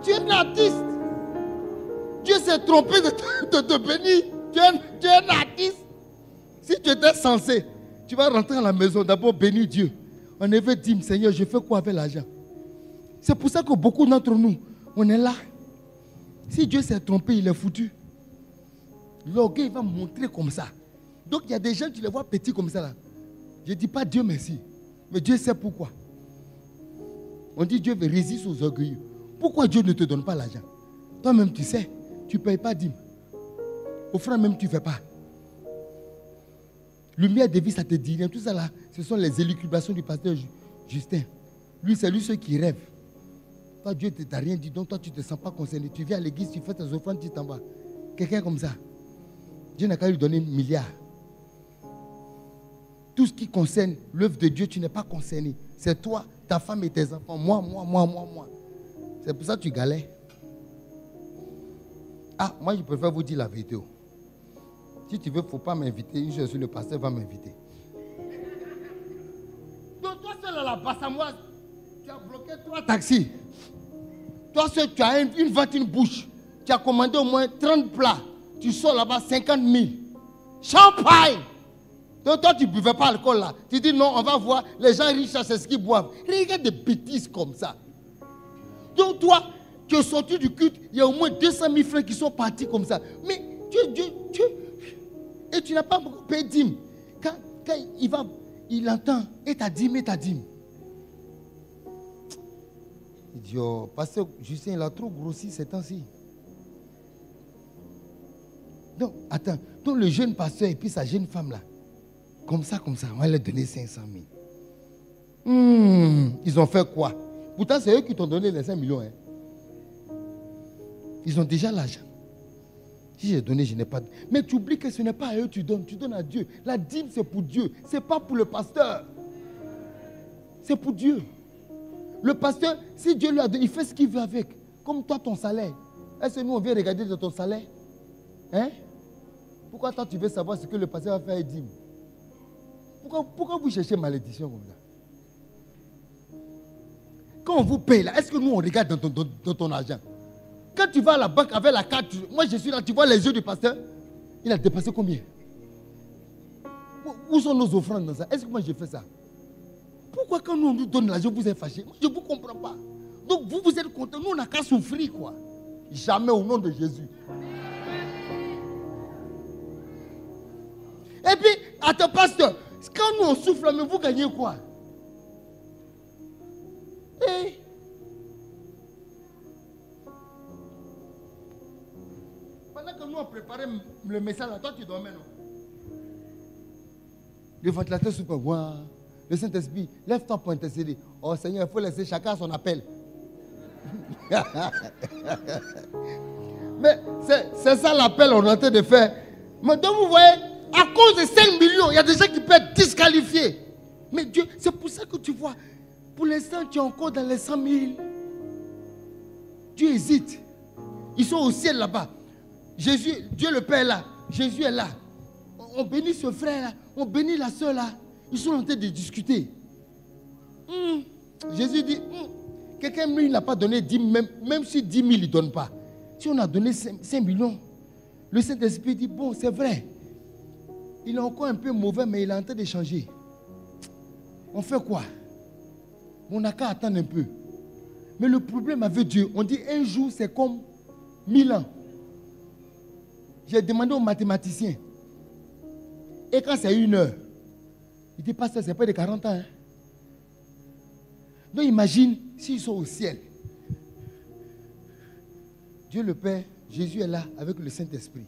Tu es un artiste. Dieu s'est trompé de te bénir. Tu es un artiste. Si tu étais censé, tu vas rentrer à la maison, d'abord bénir Dieu. On avait dit, Seigneur, je fais quoi avec l'argent? C'est pour ça que beaucoup d'entre nous, on est là. Si Dieu s'est trompé, il est foutu. L'orgueil va montrer comme ça. Donc il y a des gens, tu les vois petits comme ça là. Je ne dis pas Dieu merci. Mais Dieu sait pourquoi. On dit Dieu veut résister aux orgueilleux. Pourquoi Dieu ne te donne pas l'argent? Toi-même tu sais, tu ne payes pas dîme. Offrande même tu ne fais pas. Lumière de vie, ça te dit rien. Tout ça là, ce sont les élucubrations du pasteur Justin. Lui, c'est lui ceux qui rêvent. Toi, Dieu ne t'a rien dit, donc toi, tu ne te sens pas concerné. Tu viens à l'église, tu fais tes offrandes, tu t'en vas. Quelqu'un comme ça, Dieu n'a qu'à lui donner 1 milliard. Tout ce qui concerne l'œuvre de Dieu, tu n'es pas concerné. C'est toi, ta femme et tes enfants. Moi. C'est pour ça que tu galères. Ah, moi, je préfère vous dire la vérité. Si tu veux, il ne faut pas m'inviter. Une chose, le pasteur va m'inviter. Donc, toi seul à la Bassamoise, tu as bloqué 3 taxis. Toi seul, tu as une vente, une bouche. Tu as commandé au moins 30 plats. Tu sors là-bas 50 000. Champagne! Donc, toi, tu ne buvais pas l'alcool là. Tu dis non, on va voir. Les gens riches, c'est ce qu'ils boivent. Regarde des bêtises comme ça. Donc, toi, tu es sorti du culte. Il y a au moins 200 000 francs qui sont partis comme ça. Mais et tu n'as pas payé dîme. Quand il entend, et ta dîme. Il dit, oh, pasteur Justin, il a trop grossi ces temps-ci. Donc, attends. Donc, le jeune pasteur et puis sa jeune femme là, comme ça, on va leur donner 500 000. Ils ont fait quoi? Pourtant, c'est eux qui t'ont donné les 5 millions. Hein. Ils ont déjà l'argent. Si j'ai donné, je n'ai pas. Mais tu oublies que ce n'est pas à eux que tu donnes à Dieu. La dîme, c'est pour Dieu. Ce n'est pas pour le pasteur. C'est pour Dieu. Le pasteur, si Dieu lui a donné, il fait ce qu'il veut avec. Comme toi, ton salaire. Est-ce que nous, on vient regarder de ton salaire? Hein? Pourquoi toi, tu veux savoir ce que le pasteur va faire et dîme? Pourquoi vous cherchez malédiction comme ça? Quand on vous paye là, est-ce que nous, on regarde dans ton argent? Quand tu vas à la banque avec la carte, moi je suis là, tu vois les yeux du pasteur, il a dépassé combien? Où sont nos offrandes dans ça? Est-ce que moi j'ai fait ça? Pourquoi quand nous on nous donne l'argent, vous êtes fâchés? Je ne vous comprends pas. Donc vous êtes contents, nous on n'a qu'à souffrir quoi. Jamais au nom de Jésus. Et puis, attends pasteur, quand nous on souffle, mais vous gagnez quoi? Pendant que nous on préparait le message, là, toi tu dormais, non? Le ventilateur souffle, wow. Le Saint-Esprit, lève-toi pour intercéder. Oh Seigneur, il faut laisser chacun son appel. Mais c'est ça l'appel qu'on est en train de faire. Mais donc vous voyez, à cause de 5 millions, il y a des gens qui peuvent être disqualifiés. Mais Dieu, c'est pour ça que tu vois, pour l'instant, tu es encore dans les 100 000. Dieu hésite. Ils sont au ciel là-bas. Jésus, Dieu le Père est là. Jésus est là. On bénit ce frère là. On bénit la soeur là. Ils sont en train de discuter. Jésus dit, quelqu'un lui n'a pas donné 10 000, même si 10 000 il ne donne pas. Si on a donné 5 millions, le Saint-Esprit dit, bon, c'est vrai. Il est encore un peu mauvais, mais il est en train de changer. On fait quoi? On n'a qu'à attendre un peu. Mais le problème avec Dieu, on dit un jour c'est comme 1000 ans. J'ai demandé aux mathématiciens. Et quand c'est 1 heure, il dit, pasteur, c'est pas de 40 ans. Hein? Donc imagine s'ils sont au ciel. Dieu le Père, Jésus est là avec le Saint-Esprit.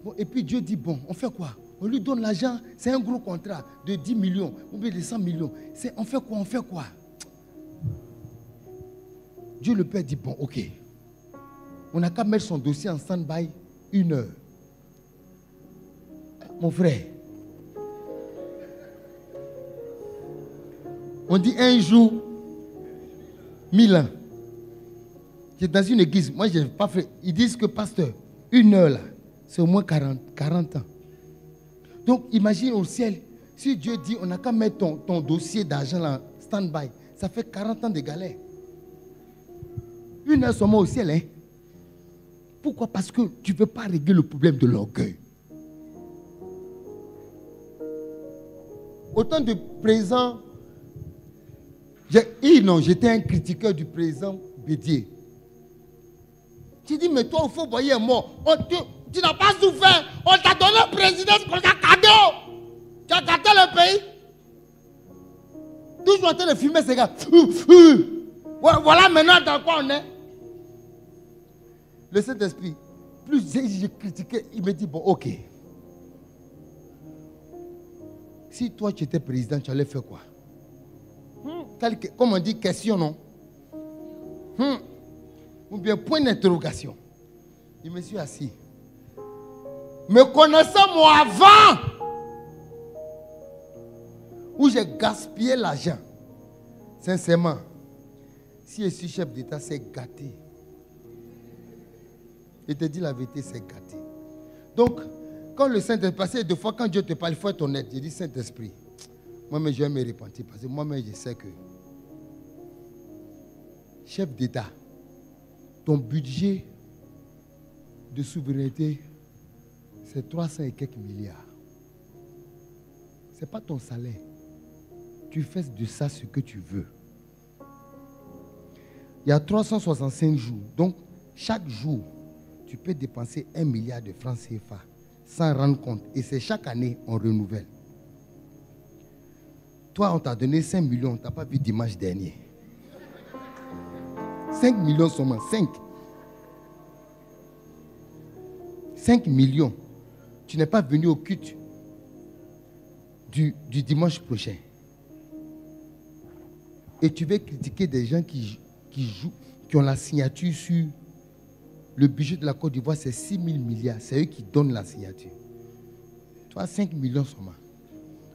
Bon, et puis Dieu dit, bon, on fait quoi? On lui donne l'argent, c'est un gros contrat de 10 millions ou bien de 100 millions. On fait quoi? Dieu le Père dit, bon, ok. On n'a qu'à mettre son dossier en stand-by 1 heure. Mon frère, on dit un jour, 1000 ans. J'étais dans une église, moi je n'ai pas fait. Ils disent que pasteur, 1 heure là, c'est au moins 40 ans. Donc imagine au ciel, si Dieu dit on n'a qu'à mettre ton dossier d'argent là, stand-by, ça fait 40 ans de galère. 1 heure seulement au ciel, hein. Pourquoi? Parce que tu ne veux pas régler le problème de l'orgueil. Autant de présidents, j'étais un critiqueur du président Bédier. Tu dis, mais toi, il faut voyer un mort. Tu n'as pas souffert. On t'a donné la présidence comme un cadeau. Tu as gâté le pays. Toujours en train de fumer ces gars. Voilà maintenant dans quoi on est. Le Saint-Esprit, plus j'ai critiqué, il me dit, bon, ok. Si toi, tu étais président, tu allais faire quoi? Comme on dit, question, non? Ou bien point d'interrogation. Je me suis assis. Me connaissant moi avant, où j'ai gaspillé l'argent, sincèrement, si je suis chef d'État, c'est gâté. Je te dis la vérité, c'est gâté. Donc, quand le Saint-Esprit, parce que deux fois quand Dieu te parle, il faut être honnête. Je dis, Saint-Esprit, moi-même je vais me repentir parce que moi-même je sais que chef d'État, ton budget de souveraineté, c'est 300 et quelques milliards. Ce n'est pas ton salaire. Tu fais de ça ce que tu veux. Il y a 365 jours. Donc, chaque jour, tu peux dépenser 1 milliard de francs CFA sans rendre compte. Et c'est chaque année, on renouvelle. Toi, on t'a donné 5 millions. Tu n'as pas vu dimanche dernier. 5 millions seulement. 5 millions. Tu n'es pas venu au culte du dimanche prochain. Et tu veux critiquer des gens qui ont la signature sur le budget de la Côte d'Ivoire, c'est 6 000 milliards. C'est eux qui donnent la signature. Toi, 5 millions seulement.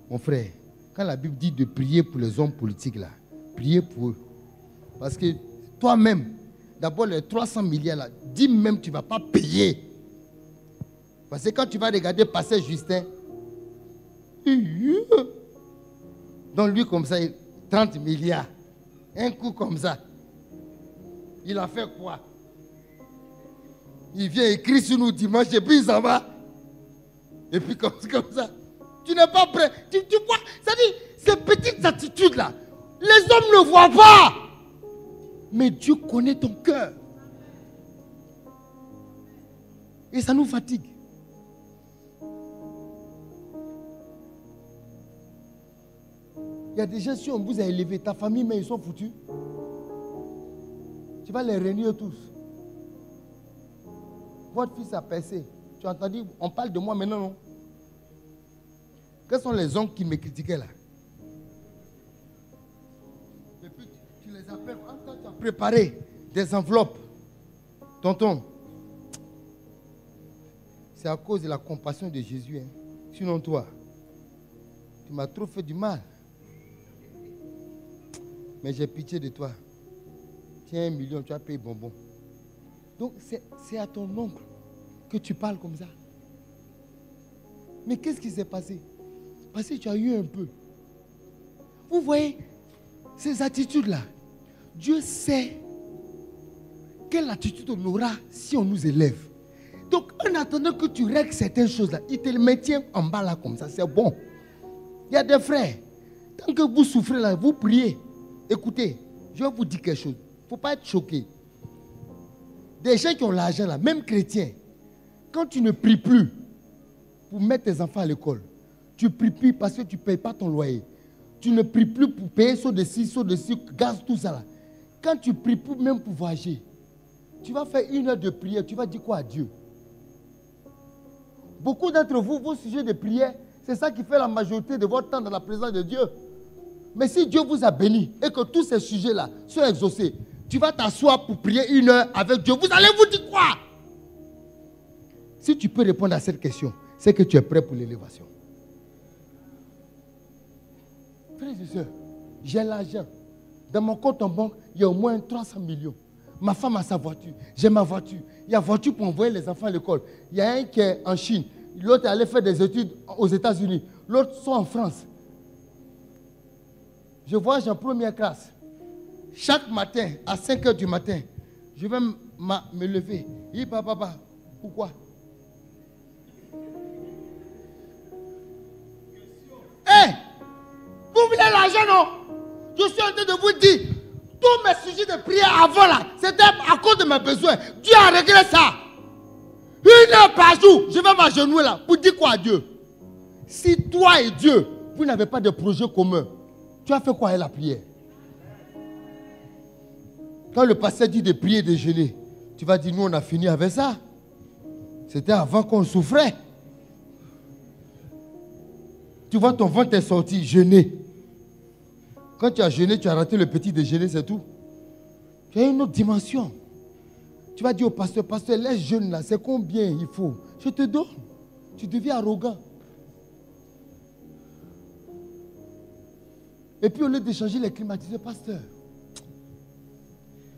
Mon frère, quand la Bible dit de prier pour les hommes politiques, là, priez pour eux. Parce que toi-même, d'abord les 300 milliards, là, dis même tu ne vas pas payer. Parce que quand tu vas regarder passer Justin, donc lui comme ça, 30 milliards. Un coup comme ça. Il a fait quoi? Il vient écrire sur nous dimanche et puis il s'en va. Et puis comme ça. Tu n'es pas prêt. Tu vois, ça dit, ces petites attitudes-là, les hommes ne voient pas. Mais Dieu connaît ton cœur. Et ça nous fatigue. Il y a des gens, si on vous a élevé, ta famille, mais ils sont foutus. Tu vas les réunir tous. Votre fils a percé. Tu as entendu, on parle de moi maintenant, non? Quels sont les hommes qui me critiquaient là? Et puis tu les appelles. Quand tu as préparé des enveloppes, tonton, c'est à cause de la compassion de Jésus. Hein. Sinon toi, tu m'as trop fait du mal. Mais j'ai pitié de toi. Tiens 1 million, tu as payé bonbon. Donc c'est à ton oncle que tu parles comme ça. Mais qu'est-ce qui s'est passé? Parce que tu as eu un peu. Vous voyez, ces attitudes-là, Dieu sait quelle attitude on aura si on nous élève. Donc en attendant que tu règles certaines choses-là, il te le maintient en bas là comme ça, c'est bon. Il y a des frères, tant que vous souffrez là, vous priez. Écoutez, je vais vous dire quelque chose. Il ne faut pas être choqué. Des gens qui ont l'argent là, même chrétiens, quand tu ne pries plus pour mettre tes enfants à l'école, tu ne pries plus parce que tu ne payes pas ton loyer. Tu ne pries plus pour payer saut de ci, gaz, tout ça là. Quand tu pries plus même pour voyager, tu vas faire 1 heure de prière, tu vas dire quoi à Dieu? Beaucoup d'entre vous, vos sujets de prière, c'est ça qui fait la majorité de votre temps dans la présence de Dieu. Mais si Dieu vous a béni et que tous ces sujets-là sont exaucés, tu vas t'asseoir pour prier 1 heure avec Dieu. Vous allez vous dire quoi? Si tu peux répondre à cette question, c'est que tu es prêt pour l'élévation. Frères et sœurs, j'ai l'argent. Dans mon compte en banque, il y a au moins 300 millions. Ma femme a sa voiture. J'ai ma voiture. Il y a voiture pour envoyer les enfants à l'école. Il y a un qui est en Chine. L'autre est allé faire des études aux États-Unis. L'autre sont en France. Je voyage en première classe. Chaque matin, à 5 h du matin, je vais me lever. Il dit, papa, pourquoi? Hé, vous voulez l'argent, non? Je suis en train de vous dire, tous mes sujets de prière avant là, c'était à cause de mes besoins. Dieu a réglé ça. 1 heure par jour, je vais m'agenouiller là pour dire quoi à Dieu? Si toi et Dieu, vous n'avez pas de projet commun, tu as fait quoi avec la prière? Quand le pasteur dit de prier et de jeûner, tu vas dire, nous on a fini avec ça. C'était avant qu'on souffrait. Tu vois, ton ventre est sorti, jeûner. Quand tu as jeûné, tu as raté le petit déjeuner, c'est tout. Tu as une autre dimension. Tu vas dire au pasteur, pasteur, les jeunes là, c'est combien il faut? Je te donne. Tu deviens arrogant. Et puis au lieu d'échanger les climatiseurs, pasteur,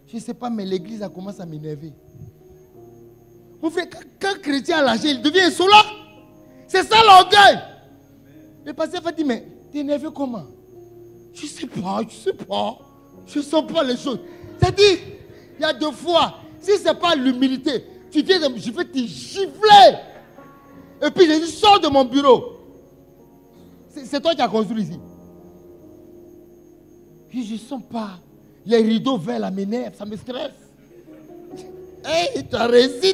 je ne sais pas, mais l'église a commencé à m'énerver. Mon frère, quand un chrétien a l'argent, il devient insolent. C'est ça l'orgueil. Le pasteur va dire, mais t'es énervé comment? Je ne sais pas. Je ne sens pas les choses. C'est-à-dire, il y a 2 fois, si ce n'est pas l'humilité, tu viens de je vais te gifler. Et puis je dis, sors de mon bureau. C'est toi qui as construit ici. Puis je ne sens pas. Les rideaux verts là m'énervent, ça me stresse. Hé, tu as réussi,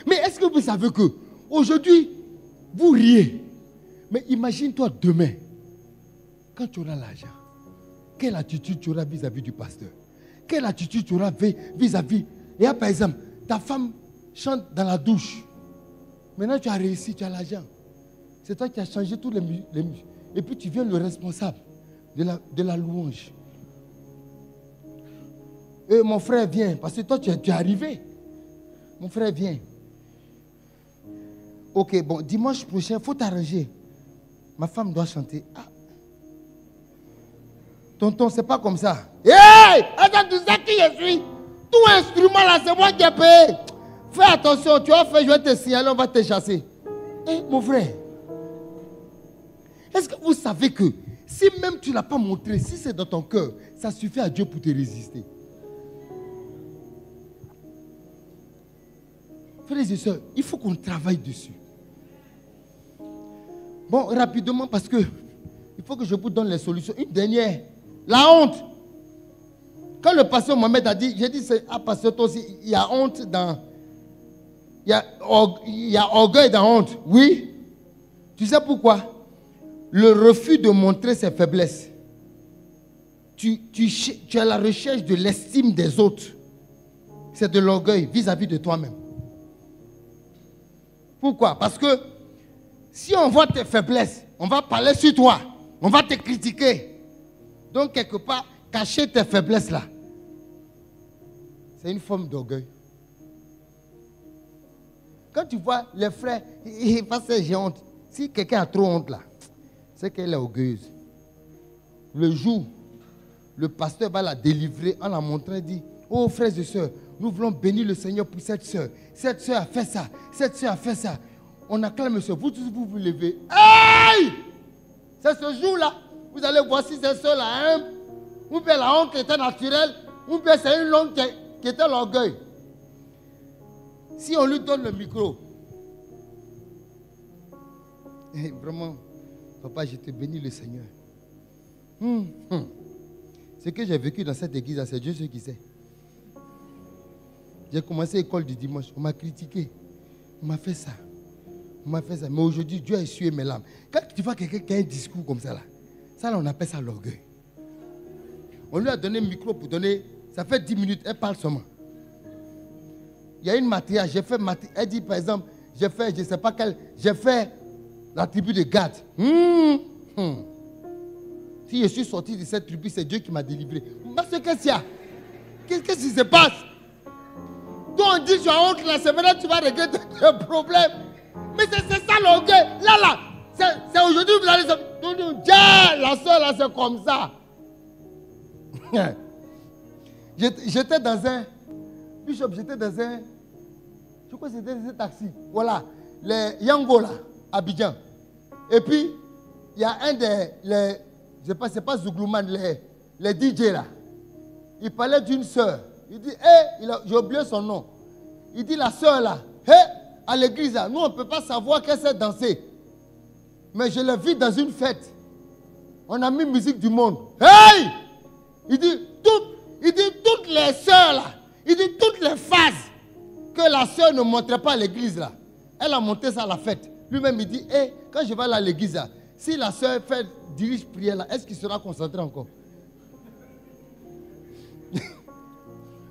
Mais est-ce que vous savez que aujourd'hui, vous riez. Mais imagine-toi demain, quand tu auras l'argent, quelle attitude tu auras vis-à-vis du pasteur? Quelle attitude tu auras vis-à-vis? Et là, par exemple, ta femme chante dans la douche. Maintenant, tu as réussi, tu as l'argent. C'est toi qui as changé tous les musiques. Et puis, tu viens le responsable de la louange. Et mon frère vient, parce que toi, tu es arrivé. Mon frère vient. Ok, bon, dimanche prochain, il faut t'arranger. Ma femme doit chanter. Ah. Tonton, c'est pas comme ça. Hey! Attends, tu sais qui je suis? Tout instrument là, c'est moi qui ai payé. Fais attention, tu vas faire, je vais te signaler, on va te chasser. Eh, mon frère, est-ce que vous savez que si même tu ne l'as pas montré, si c'est dans ton cœur, ça suffit à Dieu pour te résister? Frères et sœurs, il faut qu'on travaille dessus. Bon, rapidement, parce que il faut que je vous donne les solutions. Une dernière, la honte. Quand le pasteur Mohamed a dit, j'ai dit, pasteur, toi aussi, il y a honte dans... Il y a orgueil dans honte. Oui. Tu sais pourquoi? Le refus de montrer ses faiblesses. Tu es à la recherche de l'estime des autres. C'est de l'orgueil vis-à-vis de toi-même. Pourquoi? Parce que si on voit tes faiblesses, on va parler sur toi. On va te critiquer. Donc, quelque part, cacher tes faiblesses là, c'est une forme d'orgueil. Quand tu vois les frères, parce que j'ai honte. Si quelqu'un a trop honte là, c'est qu'elle est orgueilleuse. Le jour, le pasteur va la délivrer en la montrant et dit, oh frères et sœurs, nous voulons bénir le Seigneur pour cette sœur. Cette sœur a fait ça. Cette sœur a fait ça. On acclame le Seigneur. Vous tous, vous levez. Aïe! C'est ce jour-là. Vous allez voir si cette sœur-là, ou bien la honte qui était naturelle, ou bien c'est une honte qui était l'orgueil. Si on lui donne le micro, vraiment, papa, je te bénis le Seigneur. Ce que j'ai vécu dans cette église, c'est Dieu qui sait. J'ai commencé l'école du dimanche, on m'a critiqué, on m'a fait ça, on m'a fait ça. Mais aujourd'hui, Dieu a essuyé mes larmes. Quand tu vois quelqu'un qui a un discours comme ça, là, on appelle ça l'orgueil. On lui a donné un micro pour donner, ça fait 10 minutes, elle parle seulement. Il y a une matriarche, j'ai fait elle dit par exemple, j'ai fait, je ne sais pas quelle, j'ai fait la tribu de Gad. Si je suis sorti de cette tribu, c'est Dieu qui m'a délivré. Parce que qu'est-ce qu'il y a? Qu'est-ce qui se passe? Toi on dit tu as honte là, c'est vrai tu vas régler tes problèmes. Mais c'est ça l'orgueil. Là, c'est aujourd'hui vous allez se... la soeur là c'est comme ça. J'étais dans un... Bishop, j'étais dans un... Je crois que c'était un taxi. Voilà. Les Yango là, Abidjan. Et puis, il y a un des... je ne sais pas, c'est pas Zouglouman, les DJ là. Il parlait d'une sœur. Il dit, hé, j'ai oublié son nom. Il dit, la soeur là, hé, à l'église là, nous on ne peut pas savoir qu'elle sait danser. Mais je l'ai vue dans une fête. On a mis musique du monde. Hey! Il dit, toutes les soeurs là, il dit, toutes les phases que la soeur ne montrait pas à l'église là, elle a monté ça à la fête. Lui-même il dit, hé, quand je vais aller à l'église là, si la soeur dirige prière là, est-ce qu'il sera concentré encore?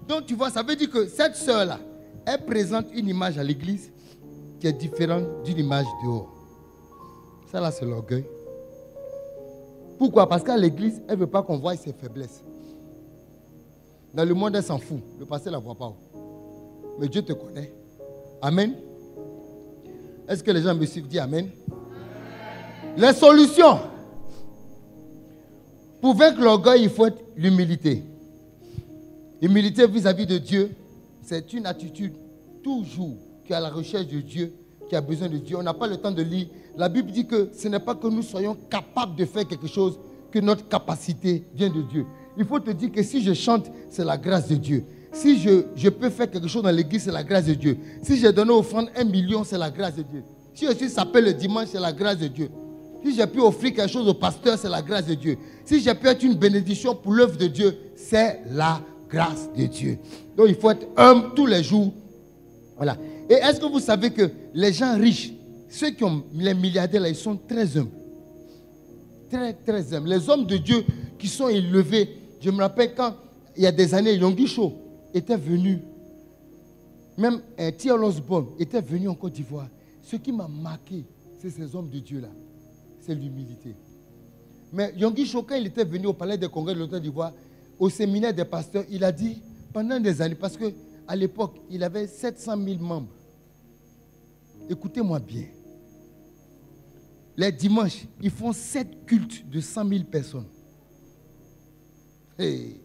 Donc tu vois, ça veut dire que cette soeur là, elle présente une image à l'église qui est différente d'une image dehors. Ça là, c'est l'orgueil. Pourquoi? Parce qu'à l'église, elle ne veut pas qu'on voie ses faiblesses. Dans le monde, elle s'en fout. Le pasteur ne la voit pas. Mais Dieu te connaît. Amen. Est-ce que les gens me suivent? Dis Amen. Les solutions. Pour vaincre l'orgueil, il faut être l'humilité. L'humilité vis-à-vis de Dieu, c'est une attitude toujours qui est à la recherche de Dieu, qui a besoin de Dieu. On n'a pas le temps de lire. La Bible dit que ce n'est pas que nous soyons capables de faire quelque chose, que notre capacité vient de Dieu. Il faut te dire que si je chante, c'est la grâce de Dieu. Si je peux faire quelque chose dans l'église, c'est la grâce de Dieu. Si j'ai donné offrande 1 million, c'est la grâce de Dieu. Si je suis sapé le dimanche, c'est la grâce de Dieu. Si j'ai pu offrir quelque chose au pasteur, c'est la grâce de Dieu. Si j'ai pu être une bénédiction pour l'œuvre de Dieu, c'est la grâce de Dieu. Donc il faut être humble tous les jours. Voilà. Et est-ce que vous savez que les gens riches, ceux qui ont les milliardaires là, ils sont très humbles. Très, très humbles. Les hommes de Dieu qui sont élevés. Je me rappelle quand, il y a des années, Yonggi Cho était venu. Même T.L. Osborne était venu en Côte d'Ivoire. Ce qui m'a marqué, c'est ces hommes de Dieu là. C'est l'humilité. Mais Yonggi Cho, quand il était venu au palais des congrès de l'Automne d'Ivoire, au séminaire des pasteurs, il a dit, pendant des années, parce qu'à l'époque, il avait 700 000 membres. Écoutez-moi bien. Les dimanches, ils font 7 cultes de 100 000 personnes. Hey.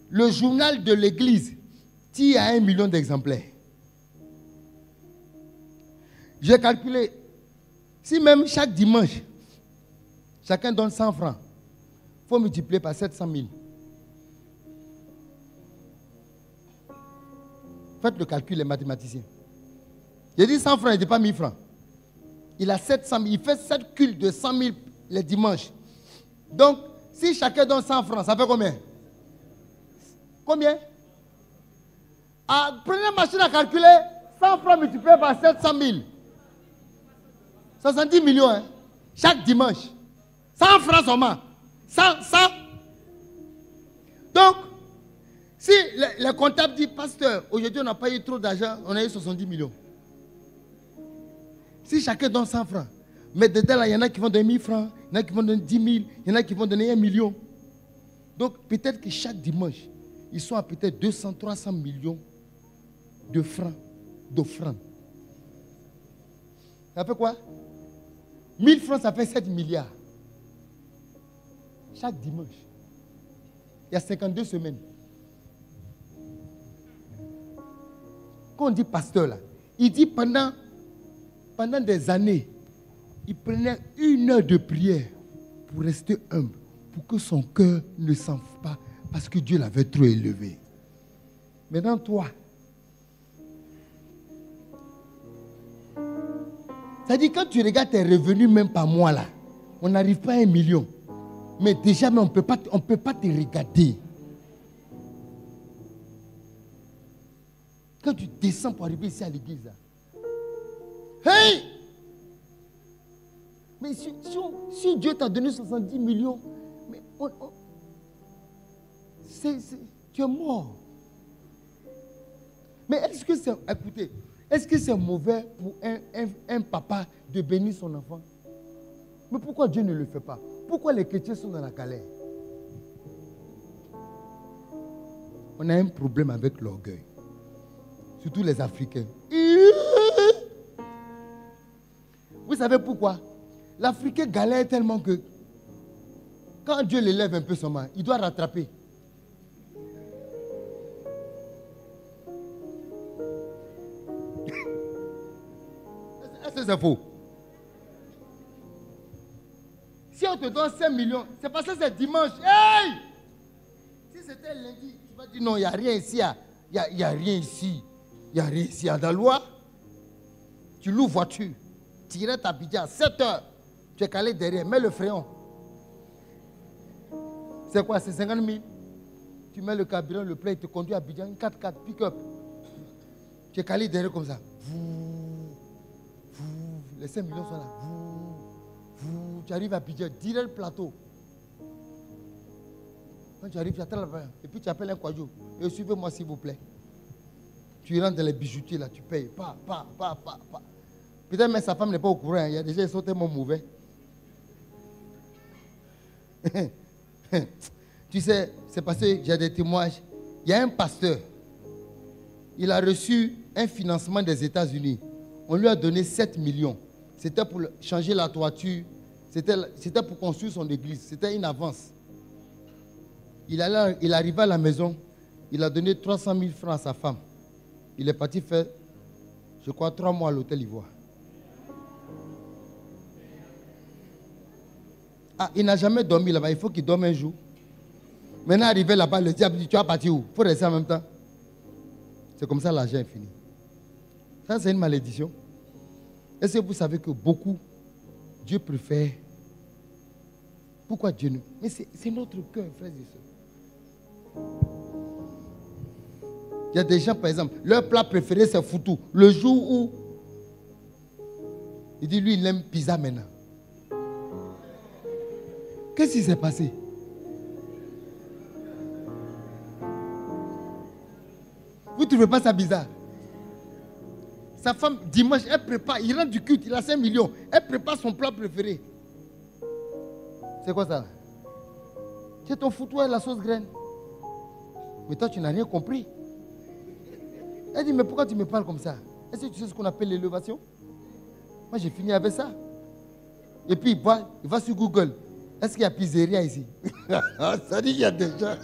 Le journal de l'église tire à 1 million d'exemplaires. J'ai calculé, si même chaque dimanche, chacun donne 100 francs, il faut multiplier par 700 000. Faites le calcul, les mathématiciens. J'ai dit 100 francs, il ne dit pas 1000 francs. Il a 700 000, il fait 7 cultes de 100 000 les dimanches. Donc, si chacun donne 100 francs, ça fait combien? Combien? Prenez une machine à calculer, 100 francs multiplié par 700 000. 70 millions, hein? Chaque dimanche. 100 francs seulement. 100. Donc, si le comptable dit, pasteur, aujourd'hui on n'a pas eu trop d'argent, on a eu 70 millions. Si chacun donne 100 francs, mais dedans là, il y en a qui vont donner 1000 francs, il y en a qui vont donner 10 000, il y en a qui vont donner 1 million. Donc, peut-être que chaque dimanche, ils sont à peut-être 200, 300 millions de francs d'offrande. Ça fait quoi? 1000 francs, ça fait 7 milliards. Chaque dimanche. Il y a 52 semaines. Quand on dit pasteur là, il dit pendant des années, il prenait 1 heure de prière pour rester humble, pour que son cœur ne s'enfle pas, parce que Dieu l'avait trop élevé. Maintenant, toi, c'est-à-dire quand tu regardes tes revenus même par mois là, on n'arrive pas à 1 million. Mais déjà, on ne peut pas te regarder. Quand tu descends pour arriver ici à l'église là, hey! Mais si Dieu t'a donné 70 millions, mais tu es mort. Mais est-ce que c'est, écoutez, est-ce que c'est mauvais pour un papa de bénir son enfant? Mais pourquoi Dieu ne le fait pas? Pourquoi les chrétiens sont dans la galère? On a un problème avec l'orgueil. Surtout les Africains. Vous savez pourquoi? L'Africain galère tellement que quand Dieu l'élève un peu seulement, il doit rattraper. Est-ce que c'est faux? Si on te donne 5 millions, c'est parce que c'est dimanche. Hey! Si Si c'était lundi, tu vas dire non, il n'y a rien ici. Il n'y a rien ici. Il n'y a rien ici à Daloa. Tu loues voiture. Tu irais t'Abidjan à 7 heures. Tu es calé derrière. Mets le fréon. C'est quoi? C'est 50 000. Tu mets le carburant, le plein, il te conduit à Abidjan. Une 4x4 pick-up. Tu es calé derrière comme ça. Les 5 millions sont là. Tu arrives à Abidjan, direct le plateau. Quand tu arrives, tu attends là-bas. Et puis tu appelles un quadjo. Et suivez-moi s'il vous plaît. Tu rentres dans les bijoutiers là, tu payes. Peut-être même sa femme n'est pas au courant. Hein. Il y a déjà, ils sont tellement mauvais. Tu sais, c'est parce que j'ai des témoignages. Il y a un pasteur. Il a reçu un financement des États-Unis. On lui a donné 7 millions. C'était pour changer la toiture. C'était pour construire son église. C'était une avance. Il arrivait à la maison. Il a donné 300 000 francs à sa femme. Il est parti faire, je crois, 3 mois à l'hôtel Ivoire. Ah, il n'a jamais dormi là-bas. Il faut qu'il dorme un jour. Maintenant, arrivé là-bas, le diable dit, tu vas partir où? Il faut rester en même temps. C'est comme ça l'argent est fini. Ça, c'est une malédiction. Est-ce que vous savez que beaucoup, Dieu préfère. Pourquoi Dieu nous? Mais c'est notre cœur, frères et sœurs. Il y a des gens, par exemple, leur plat préféré, c'est foutou. Le jour où il dit, lui, il aime pizza maintenant. Qu'est-ce qui s'est passé? Vous ne trouvez pas ça bizarre? Sa femme, dimanche, elle prépare, il rentre du culte, il a 5 millions. Elle prépare son plat préféré. C'est quoi ça? C'est ton foutoir et la sauce graine. Mais toi, tu n'as rien compris. Elle dit, mais pourquoi tu me parles comme ça? Est-ce que tu sais ce qu'on appelle l'élévation? Moi, j'ai fini avec ça. Et puis, il va sur Google. Est-ce qu'il y a pizzeria ici? Ça dit qu'il y a des gens.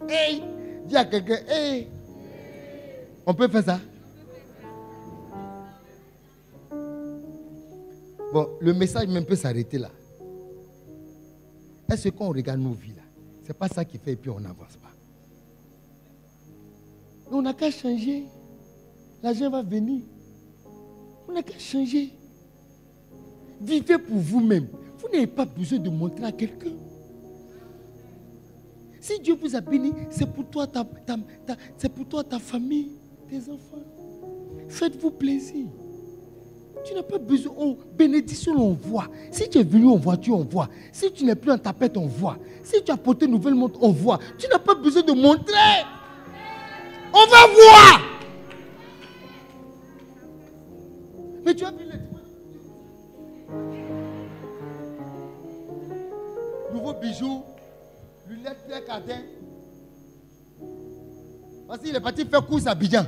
Hey! Dis à quelqu'un, hey! On peut faire ça? Bon, le message même peut s'arrêter là. Est-ce qu'on regarde nos vies là? C'est pas ça qui fait et puis on n'avance pas. On n'a qu'à changer. L'argent va venir. On n'a qu'à changer. Vivez pour vous-même. Vous n'avez pas besoin de montrer à quelqu'un. Si Dieu vous a béni, c'est pour toi, c'est pour toi, ta famille, tes enfants. Faites-vous plaisir. Tu n'as pas besoin. Oh, bénédiction, on voit. Si tu es venu en voiture, on voit. Si tu n'es plus en tapette, on voit. Si tu as porté une nouvelle montre, on voit. Tu n'as pas besoin de montrer. On va voir. Mais tu as vu les nouveaux bijoux, lunettes Pierre Cardin. Parce qu'il est parti faire course à Abidjan.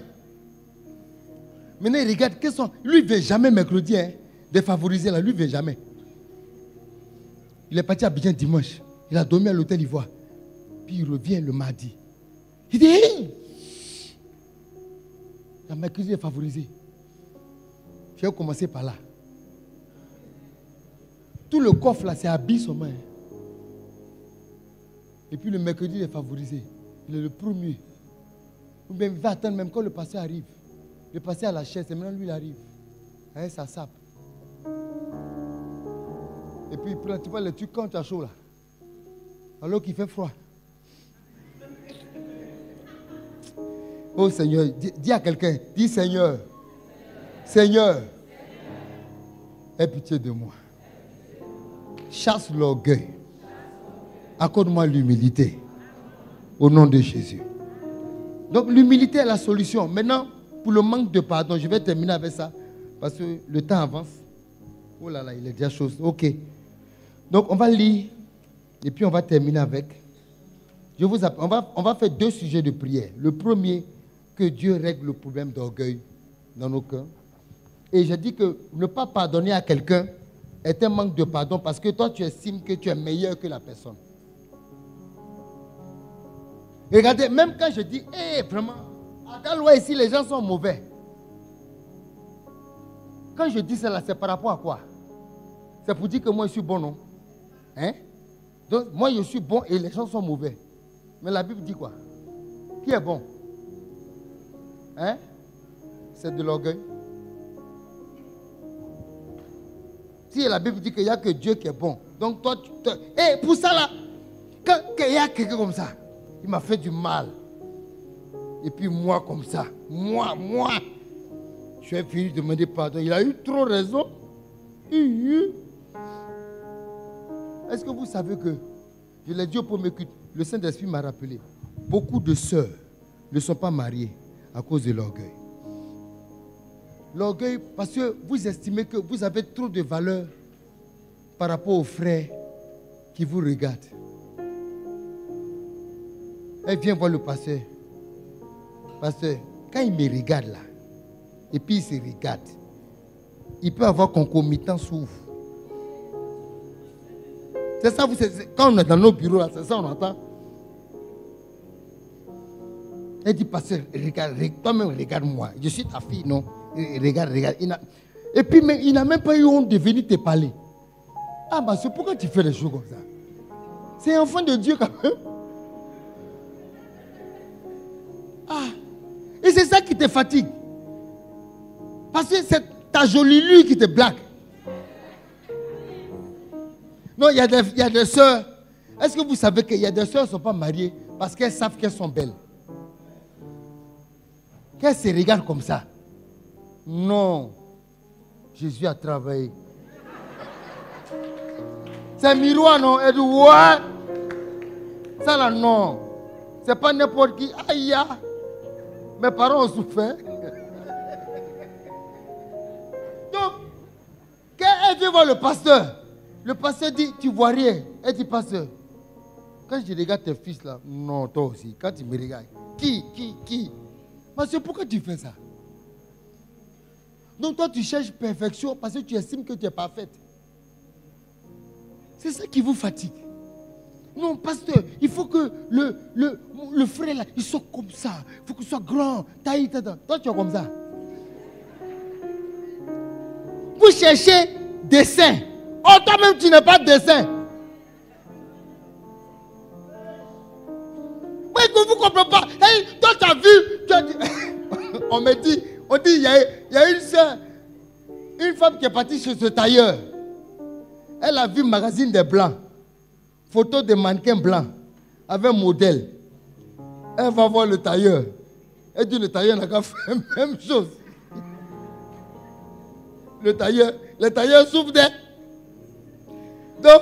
Maintenant, il regarde, quels sont. Lui, il ne vient jamais mercredi, hein, défavorisé là, lui, il ne vient jamais. Il est parti à Abidjan dimanche. Il a dormi à l'hôtel Ivoire. Puis il revient le mardi. Il dit, hey! La mercredi est favorisée. Je vais commencer par là. Tout le coffre là, c'est habillé seulement. Et puis le mercredi, il est favorisé. Il est le premier. Ou bien il va attendre même quand le pasteur arrive. Le pasteur à la chaise, et maintenant lui il arrive. Avec sa sape. Et puis il prend, tu vois le truc quand tu as chaud là. Alors qu'il fait froid. Oh Seigneur, dis à quelqu'un, dis Seigneur. Seigneur, aie pitié de moi. Chasse l'orgueil. Accorde-moi l'humilité. Au nom de Jésus. Donc l'humilité est la solution. Maintenant, pour le manque de pardon, je vais terminer avec ça. Parce que le temps avance. Oh là là, il est déjà chose. Ok. Donc on va lire. Et puis on va terminer avec. On va faire 2 sujets de prière. Le premier, que Dieu règle le problème d'orgueil dans nos cœurs. Et je dis que ne pas pardonner à quelqu'un est un manque de pardon parce que toi tu estimes que tu es meilleur que la personne. Et regardez, même quand je dis, vraiment, à Daloa ici les gens sont mauvais. Quand je dis cela, c'est par rapport à quoi? C'est pour dire que moi je suis bon, non? Hein? Donc moi je suis bon et les gens sont mauvais. Mais la Bible dit quoi? Qui est bon? Hein? C'est de l'orgueil. Si la Bible dit qu'il n'y a que Dieu qui est bon, donc toi, et pour ça là, quand il y a quelqu'un comme ça, il m'a fait du mal. Et puis moi comme ça, moi, je vais finir de demander pardon. Il a eu trop raison. Est-ce que vous savez que, je l'ai dit au premier culte, le Saint-Esprit m'a rappelé, beaucoup de sœurs ne sont pas mariées à cause de l'orgueil. L'orgueil, parce que vous estimez que vous avez trop de valeur par rapport aux frères qui vous regardent. Elle vient voir le pasteur. Pasteur, quand il me regarde là, et puis il se regarde, il peut avoir concomitant souffle. C'est ça, quand on est dans nos bureaux là, c'est ça on entend. Elle dit, pasteur, regarde, toi-même regarde-moi. Je suis ta fille, non? Regarde. Et puis il n'a même pas eu honte de venir te parler. Ah, bah c'est pourquoi tu fais des choses comme ça? C'est un enfant de Dieu quand même. Ah, et c'est ça qui te fatigue. Parce que c'est ta jolie lui qui te blague. Non, il y a des sœurs. Est-ce que vous savez qu'il y a des sœurs qui ne sont pas mariées parce qu'elles savent qu'elles sont belles? Qu'elles se regardent comme ça. Non. Jésus a travaillé. C'est un miroir, non? Elle dit, ouais. Ça là, non. C'est pas n'importe qui. Aïe, mes parents ont souffert. Donc, quand elle vient voir le pasteur dit, tu vois rien. Elle dit, pasteur, quand je regarde tes fils là, non, toi aussi, quand tu me regardes, qui? Monsieur, pourquoi tu fais ça? Donc toi, tu cherches perfection parce que tu estimes que tu es parfaite. C'est ça qui vous fatigue. Non, pasteur, il faut que le frère là, il soit comme ça. Il faut qu'il soit grand, taille. Toi, tu es comme ça. Vous cherchez dessin. Oh, toi-même, tu n'es pas dessin. Mais que vous ne comprenez pas. Hey, toi, tu as vu. On dit, il y a une soeur, une femme qui est partie chez ce tailleur. Elle a vu le magazine des Blancs. Photo de mannequins blancs avec un modèle. Elle va voir le tailleur. Elle dit, le tailleur n'a qu'à faire la même chose. Le tailleur souffre d'elle. Donc,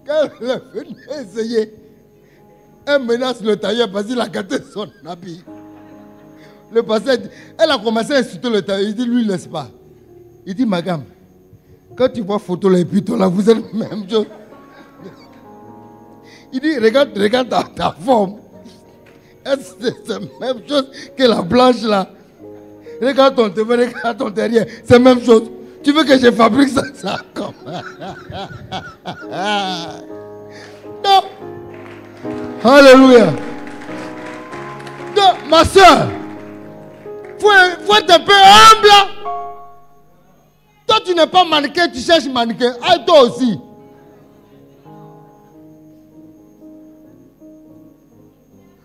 quand elle est venue essayer, elle menace le tailleur parce qu'il a gâté son habit. Le pasteur, elle a commencé à insulter le tailleur. Il dit, lui, laisse pas. Il dit, madame, quand tu vois photo là et puis toi là, vous êtes la même chose. Il dit, regarde ta forme. C'est la même chose que la blanche là. Regarde ton devant, regarde ton derrière. C'est la même chose. Tu veux que je fabrique ça comme non. Alléluia. Donc, ma soeur, faut être un peu humble. Toi, tu n'es pas mannequin, tu cherches mannequin. Ah, toi aussi.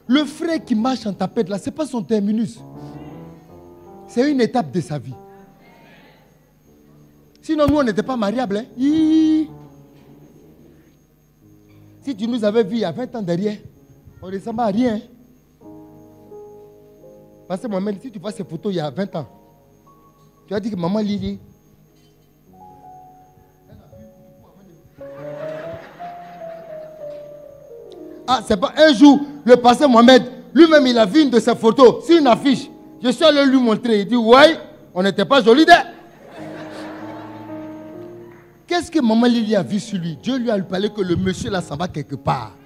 Le frère qui marche en tapette là, ce n'est pas son terminus. C'est une étape de sa vie. Sinon, nous, on n'était pas mariables. Hein? Si tu nous avais vus il y a 20 ans derrière, on ne ressemble à rien. Parce que moi-même, si tu vois ces photos il y a 20 ans, tu as dit que maman Lily. Ah, c'est pas un jour, le pasteur Mohamed, lui-même, il a vu une de ses photos sur une affiche. Je suis allé lui montrer. Il dit, ouais, on n'était pas jolis d'elle. Qu'est-ce que maman Lily a vu sur lui? Dieu lui a parlé que le monsieur là s'en va quelque part.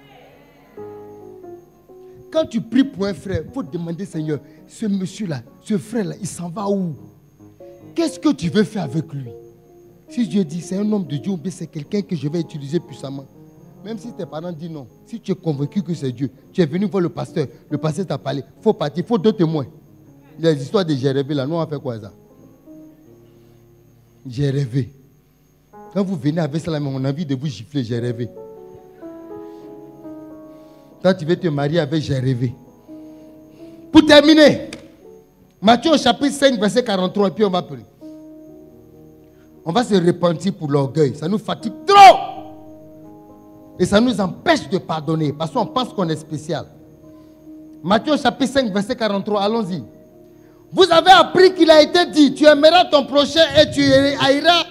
Quand tu pries pour un frère, il faut te demander, Seigneur, ce monsieur-là, ce frère-là, il s'en va où? Qu'est-ce que tu veux faire avec lui? Si Dieu dit, c'est un homme de Dieu, ou bien c'est quelqu'un que je vais utiliser puissamment. Même si tes parents disent non, si tu es convaincu que c'est Dieu, tu es venu voir le pasteur t'a parlé, il faut partir, il faut 2 témoins. Les histoires de j'ai rêvé là, nous on fait quoi ça? J'ai rêvé. Quand vous venez avec ça, on a envie de vous gifler, j'ai rêvé. Toi, tu veux te marier avec j'ai rêvé. Pour terminer, Matthieu au chapitre 5, verset 43, et puis on va prier. On va se repentir pour l'orgueil. Ça nous fatigue trop. Et ça nous empêche de pardonner. Parce qu'on pense qu'on est spécial. Matthieu chapitre 5, verset 43. Allons-y. Vous avez appris qu'il a été dit, tu aimeras ton prochain et tu haïras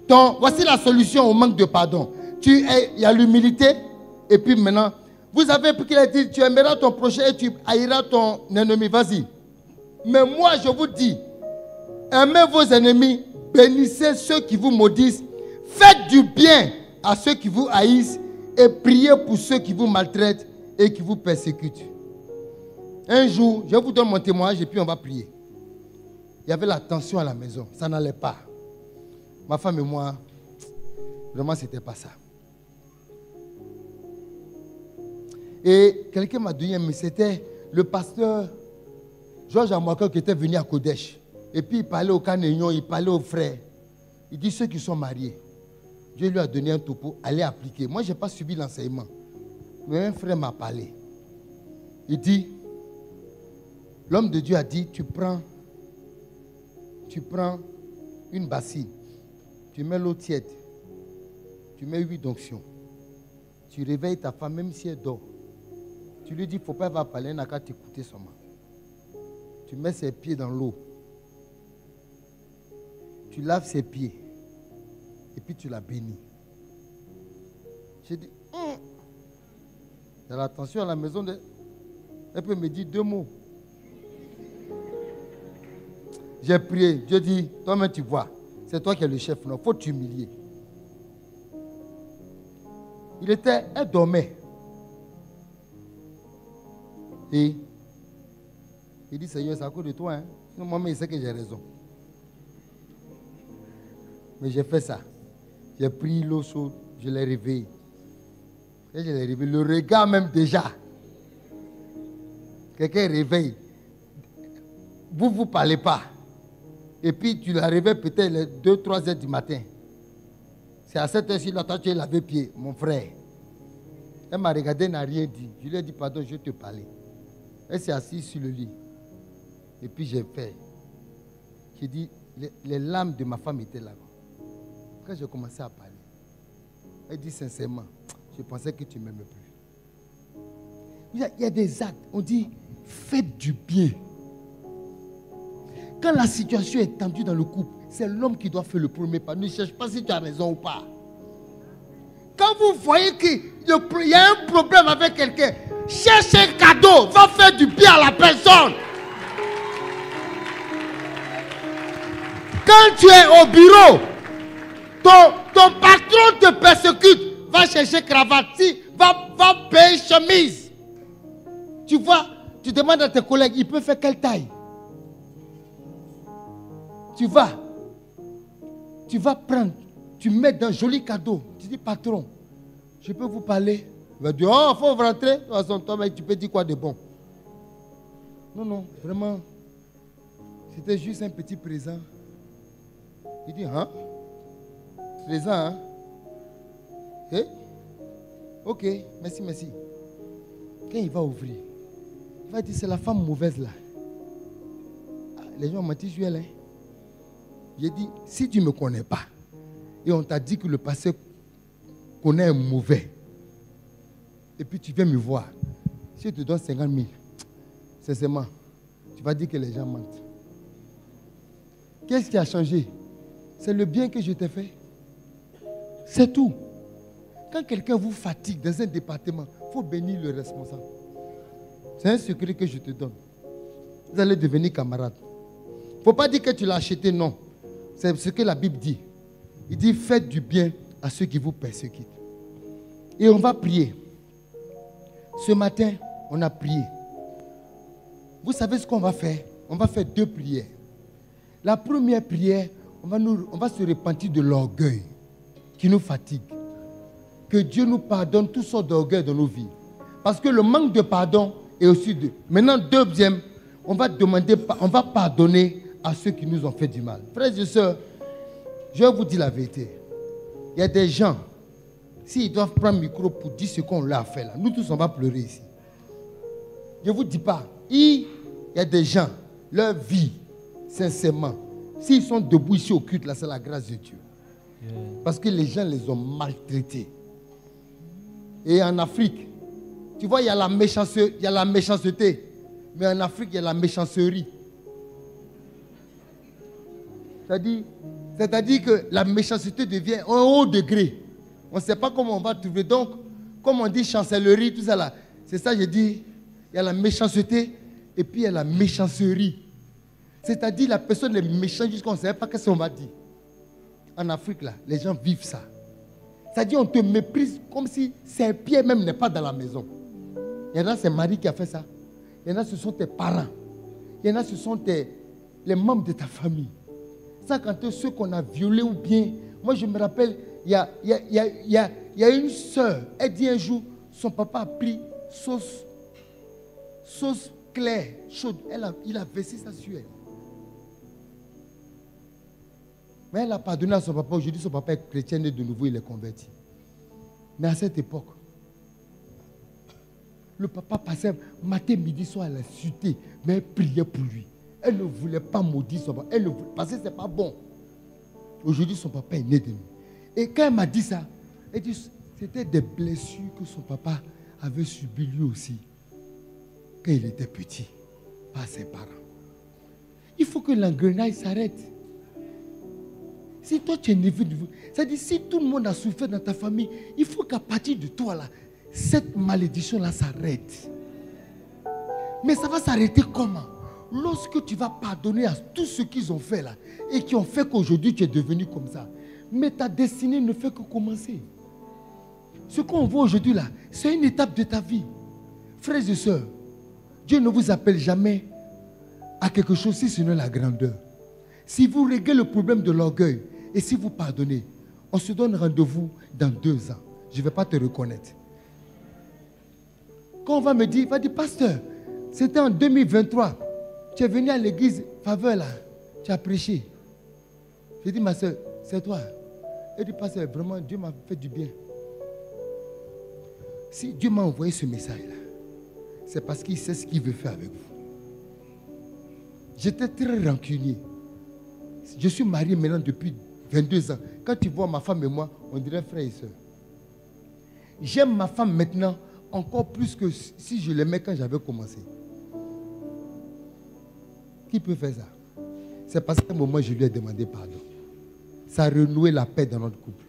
ton... Voici la solution au manque de pardon. Il y a l'humilité. Et puis maintenant, vous avez appris qu'il a dit, tu aimeras ton prochain et tu haïras ton ennemi. Vas-y. Mais moi, je vous dis, aimez vos ennemis, bénissez ceux qui vous maudissent, faites du bien à ceux qui vous haïssent et priez pour ceux qui vous maltraitent et qui vous persécutent. Un jour, je vous donne mon témoignage et puis on va prier. Il y avait la tension à la maison, ça n'allait pas. Ma femme et moi, vraiment, c'était pas ça. Et quelqu'un m'a dit, mais c'était le pasteur Georges Amouaka qui était venu à Kodesh. Et puis il parlait au Canéon, il parlait aux frères. Il dit ceux qui sont mariés. Dieu lui a donné un topo, allez appliquer. Moi, je n'ai pas suivi l'enseignement. Mais un frère m'a parlé. Il dit, l'homme de Dieu a dit, tu prends une bassine, tu mets l'eau tiède, tu mets 8 d'onction. Tu réveilles ta femme, même si elle dort. Tu lui dis, il ne faut pas avoir parler, elle n'a qu'à t'écouter seulement. Tu mets ses pieds dans l'eau. Tu laves ses pieds. Et puis tu la bénis. J'ai dit, il y a l'attention à la maison. Elle peut me dire 2 mots. J'ai prié. Dieu dit, toi-même tu vois, c'est toi qui es le chef. Non, il faut t'humilier. Elle dormait. Et il dit, Seigneur, c'est à cause de toi. Hein? Moi-même, il sait que j'ai raison. Mais j'ai fait ça. J'ai pris l'eau chaude, je l'ai réveillée. Et je l'ai réveillée. Le regard même déjà. Quelqu'un réveille. Vous ne parlez pas. Et puis tu la réveilles peut-être les 2-3 heures du matin. C'est à cette heure-ci, là, toi tu es lavé pied, mon frère. Elle m'a regardé, elle n'a rien dit. Je lui ai dit, pardon, je vais te parler. Elle s'est assise sur le lit. Et puis j'ai fait. J'ai dit, les larmes de ma femme étaient là. Quand j'ai commencé à parler, elle dit sincèrement, je pensais que tu ne m'aimais plus. Il y a des actes, on dit, faites du bien. Quand la situation est tendue dans le couple, c'est l'homme qui doit faire le premier pas. Ne cherche pas si tu as raison ou pas. Quand vous voyez qu'il y a un problème avec quelqu'un, cherche un cadeau, va faire du bien à la personne. Quand tu es au bureau, ton patron te persécute, va chercher cravate, va payer chemise. Tu vois, tu demandes à tes collègues, il peut faire quelle taille? Tu vas prendre, tu mets un joli cadeau. Tu dis, patron, je peux vous parler? Il va dire, oh, il faut rentrer. De toute façon, toi, mais tu peux dire quoi de bon? Non, vraiment, c'était juste un petit présent. Il dit, hein? Présent, hein? Eh? Ok, merci. Quand il va ouvrir, il va dire, c'est la femme mauvaise là. Les gens m'ont dit, je suis elle, hein? J'ai dit, si tu ne me connais pas, et on t'a dit que le passé connaît un mauvais, et puis tu viens me voir, si je te donne 50 000, sincèrement, tu vas dire que les gens mentent. Qu'est-ce qui a changé? C'est le bien que je t'ai fait. C'est tout. Quand quelqu'un vous fatigue dans un département, il faut bénir le responsable. C'est un secret que je te donne. Vous allez devenir camarades. Il ne faut pas dire que tu l'as acheté, non. C'est ce que la Bible dit. Il dit, faites du bien à ceux qui vous persécutent. Et on va prier. Ce matin, on a prié. Vous savez ce qu'on va faire? On va faire 2 prières. La première prière, on va se repentir de l'orgueil qui nous fatigue. Que Dieu nous pardonne toutes sortes d'orgueil dans nos vies. Parce que le manque de pardon est aussi de... Maintenant, deuxième, on va pardonner à ceux qui nous ont fait du mal. Frères et sœurs, je vais vous dire la vérité. Il y a des gens, s'ils doivent prendre le micro pour dire ce qu'on leur a fait là, nous tous on va pleurer ici. je ne vous dis pas, il y a des gens, leur vie, sincèrement, s'ils sont debout ici au culte, là, c'est la grâce de Dieu. Parce que les gens les ont maltraités. Et en Afrique, tu vois, il y a la méchanceté, mais en Afrique, il y a la méchancerie. C'est-à-dire que la méchanceté devient un haut degré. On ne sait pas comment on va trouver. Donc, comme on dit chancellerie, tout ça là, c'est ça je dis, il y a la méchanceté et puis il y a la méchancerie. C'est-à-dire la personne est méchante jusqu'à on ne sait pas qu'est-ce qu'on va dire. En Afrique, là, les gens vivent ça. C'est-à-dire on te méprise comme si Saint-Pierre même n'est pas dans la maison. Il y en a, c'est Marie qui a fait ça. Il y en a, ce sont tes parents. Il y en a, ce sont les membres de ta famille. Ça, quand ceux qu'on a violés ou bien... Moi, je me rappelle, il y a une soeur, elle dit un jour, son papa a pris sauce claire, chaude. Il a versé ça sur elle. Mais elle a pardonné à son papa. Aujourd'hui, son papa est chrétien et de nouveau, il est converti. Mais à cette époque, le papa passait matin, midi, soir, elle l'insultait, mais elle priait pour lui. Elle ne voulait pas maudire son papa. Parce que ce n'est pas bon. Aujourd'hui, son papa est né de nous. Et quand elle m'a dit ça, elle dit c'était des blessures que son papa avait subies lui aussi quand il était petit par ses parents. Il faut que l'engrenage s'arrête. Si toi tu es neveu, c'est-à-dire si tout le monde a souffert dans ta famille, il faut qu'à partir de toi là, cette malédiction-là s'arrête. Mais ça va s'arrêter comment? Lorsque tu vas pardonner à tout ce qu'ils ont fait là et qui ont fait qu'aujourd'hui tu es devenu comme ça. Mais ta destinée ne fait que commencer. Ce qu'on voit aujourd'hui là, c'est une étape de ta vie. Frères et sœurs, Dieu ne vous appelle jamais à quelque chose si ce n'est la grandeur. Si vous réglez le problème de l'orgueil et si vous pardonnez, on se donne rendez-vous dans 2 ans. Je ne vais pas te reconnaître. Quand on va me dire, va dire, pasteur, c'était en 2023. Tu es venu à l'église Faveur là, tu as prêché. J'ai dit, ma soeur, c'est toi. Elle dit, pasteur, vraiment, Dieu m'a fait du bien. Si Dieu m'a envoyé ce message-là, c'est parce qu'il sait ce qu'il veut faire avec vous. J'étais très rancunier. Je suis marié maintenant depuis 22 ans. Quand tu vois ma femme et moi, on dirait frère et soeur. J'aime ma femme maintenant encore plus que si je l'aimais quand j'avais commencé. Qui peut faire ça? C'est parce qu'à un moment, je lui ai demandé pardon. Ça a renoué la paix dans notre couple.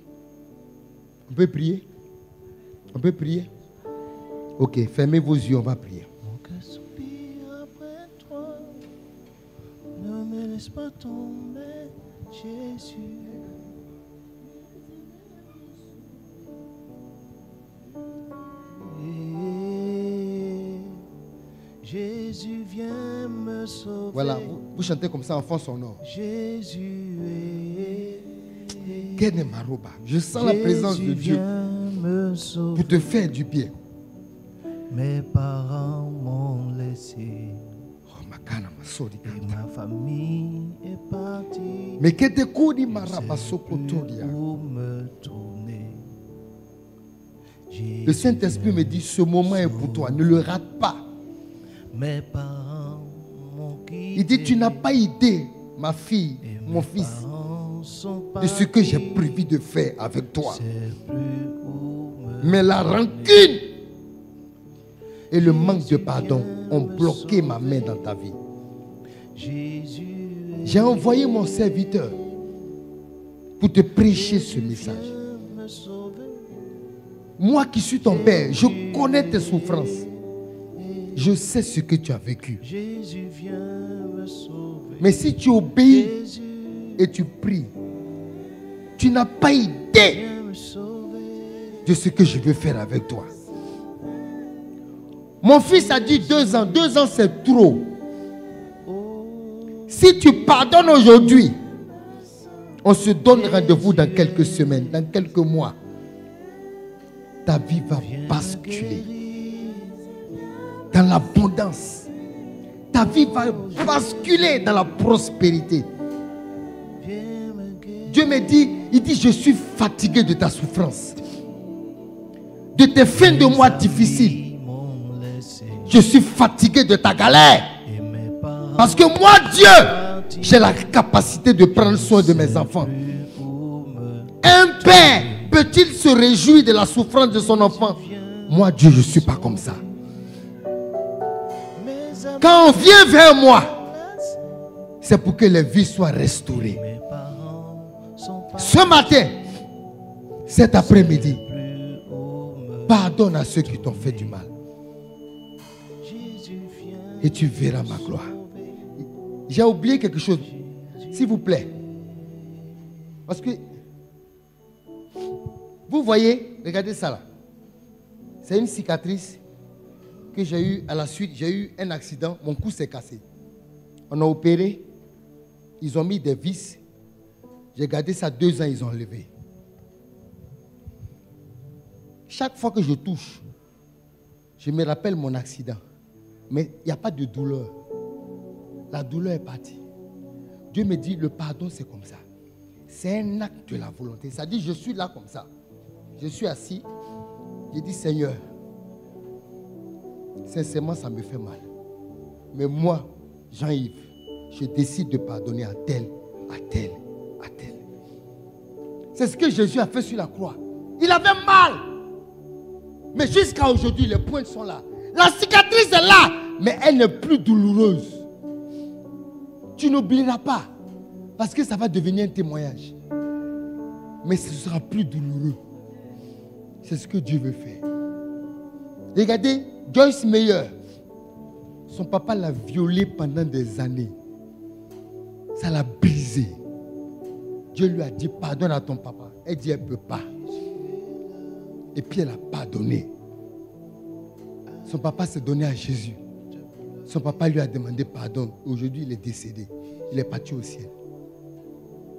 On peut prier? On peut prier? Ok, fermez vos yeux, on va prier. Mon cœur soupire après toi. Ne me laisse pas tomber, Jésus. Et Jésus vient me sauver. Voilà, vous chantez comme ça en fond sonore. Jésus est. Je sens la présence de Dieu pour te faire du bien. Mes parents m'ont laissé et ma famille est partie. Mais que te koudi Pour me tourner. Le Saint-Esprit me dit, ce moment est pour toi, ne le rate pas. Mes parents m'ont quitté. Il dit, tu n'as pas idée, ma fille, mon fils, de ce que j'ai prévu de faire avec toi. Mais la rancune et le manque de pardon ont bloqué ma main dans ta vie. J'ai envoyé mon serviteur pour te prêcher ce message. Moi qui suis ton père, je connais tes souffrances. Je sais ce que tu as vécu. Mais si tu obéis et tu pries, tu n'as pas idée de ce que je veux faire avec toi. Mon fils a dit 2 ans. 2 ans, c'est trop. Si tu pardonnes aujourd'hui, on se donne rendez-vous dans quelques semaines, dans quelques mois. Ta vie va basculer dans l'abondance. Ta vie va basculer dans la prospérité. Dieu me dit, il dit, je suis fatigué de ta souffrance, de tes fins de mois difficiles. Je suis fatigué de ta galère. Parce que moi, Dieu, j'ai la capacité de prendre soin de mes enfants. Un père peut-il se réjouir de la souffrance de son enfant? Moi, Dieu, je ne suis pas comme ça. Quand on vient vers moi, c'est pour que les vies soient restaurées. Ce matin, cet après-midi, pardonne à ceux qui t'ont fait du mal. Et tu verras ma gloire. J'ai oublié quelque chose. S'il vous plaît. Parce que vous voyez, regardez ça là. C'est une cicatrice que j'ai eue à la suite. J'ai eu un accident. Mon cou s'est cassé. On a opéré. Ils ont mis des vis. J'ai gardé ça 2 ans. Ils ont enlevé. Chaque fois que je touche, je me rappelle mon accident. Mais il n'y a pas de douleur. La douleur est partie. Dieu me dit, le pardon c'est comme ça. C'est un acte de la volonté. Ça dit, je suis là comme ça. Je suis assis. J'ai dit, Seigneur, sincèrement, ça me fait mal. Mais moi, Jean-Yves, je décide de pardonner à tel, à tel, à tel. C'est ce que Jésus a fait sur la croix. Il avait mal. Mais jusqu'à aujourd'hui, les pointes sont là. La cicatrice est là, mais elle n'est plus douloureuse. Tu n'oublieras pas, parce que ça va devenir un témoignage. Mais ce sera plus douloureux. C'est ce que Dieu veut faire. Regardez, Joyce Meyer, son papa l'a violée pendant des années. Ça l'a brisé. Dieu lui a dit, pardonne à ton papa. Elle dit, elle ne peut pas. Et puis elle a pardonné. Son papa s'est donné à Jésus. Son papa lui a demandé pardon. Aujourd'hui, il est décédé. Il est parti au ciel.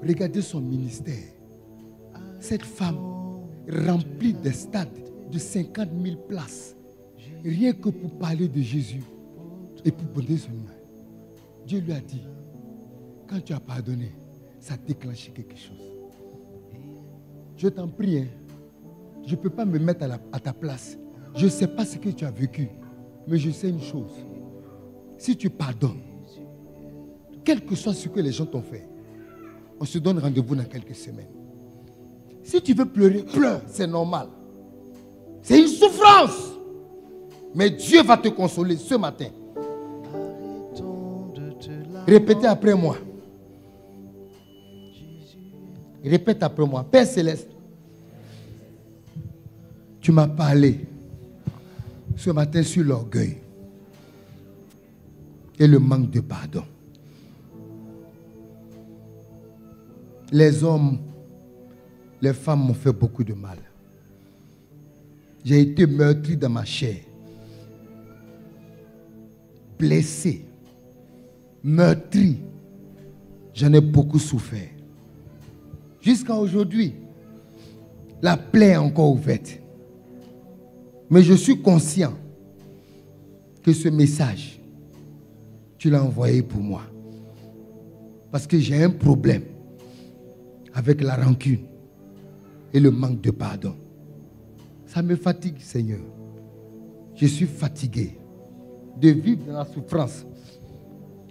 Regardez son ministère. Cette femme remplit des stades de 50 000 places. Rien que pour parler de Jésus et pour poser son main. Dieu lui a dit, quand tu as pardonné, ça a déclenché quelque chose. Je t'en prie, hein, je ne peux pas me mettre à ta place. Je ne sais pas ce que tu as vécu, mais je sais une chose. Si tu pardonnes, quel que soit ce que les gens t'ont fait, on se donne rendez-vous dans quelques semaines. Si tu veux pleurer, pleure, c'est normal. C'est une souffrance. Mais Dieu va te consoler ce matin. Répétez après moi. Répète après moi. Père Céleste, tu m'as parlé ce matin sur l'orgueil et le manque de pardon. Les hommes, les femmes m'ont fait beaucoup de mal. J'ai été meurtri dans ma chair, blessé, meurtri. J'en ai beaucoup souffert. Jusqu'à aujourd'hui, la plaie est encore ouverte. Mais je suis conscient que ce message, tu l'as envoyé pour moi. Parce que j'ai un problème avec la rancune et le manque de pardon. Ça me fatigue, Seigneur. Je suis fatigué de vivre dans la souffrance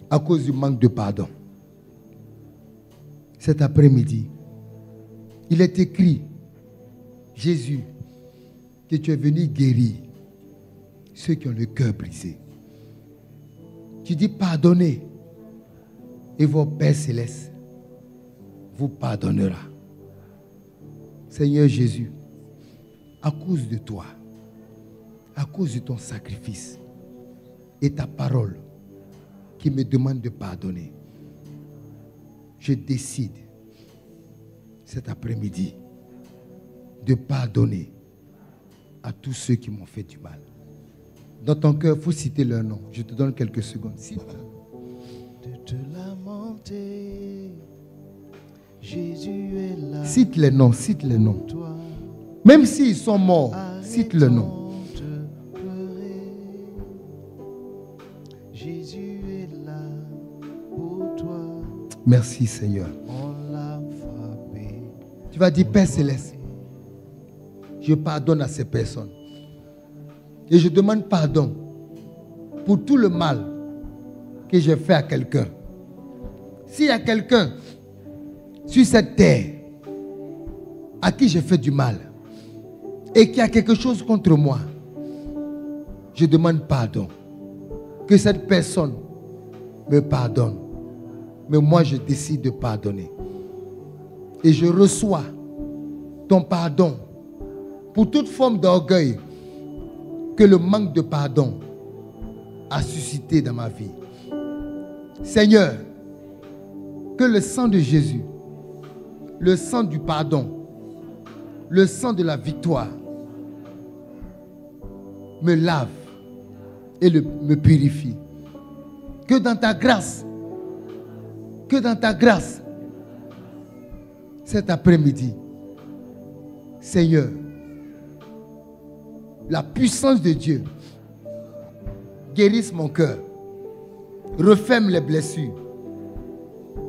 à cause du manque de pardon. Cet après-midi, il est écrit, Jésus, que tu es venu guérir ceux qui ont le cœur brisé. Tu dis pardonnez et vos Pères célestes vous pardonnera. Seigneur Jésus, à cause de toi, à cause de ton sacrifice et ta parole qui me demande de pardonner, je décide cet après-midi de pardonner à tous ceux qui m'ont fait du mal. Dans ton cœur, il faut citer leur nom. Je te donne quelques secondes. Cite. De te lamenter, Jésus est là. Cite les noms, cite les noms. Toi, Même s'ils sont morts, cite le nom. de pleurer. Jésus est là pour toi. Merci Seigneur. On l'a frappé. Tu vas dire, Père Céleste, je pardonne à ces personnes. Et je demande pardon pour tout le mal que j'ai fait à quelqu'un. S'il y a quelqu'un sur cette terre à qui j'ai fait du mal et qui a quelque chose contre moi, je demande pardon. Que cette personne me pardonne. Mais moi, je décide de pardonner. Et je reçois ton pardon pour toute forme d'orgueil que le manque de pardon a suscité dans ma vie. Seigneur, que le sang de Jésus, le sang du pardon, le sang de la victoire me lave et me purifie. Que dans ta grâce, cet après-midi, Seigneur, la puissance de Dieu guérisse mon cœur, referme les blessures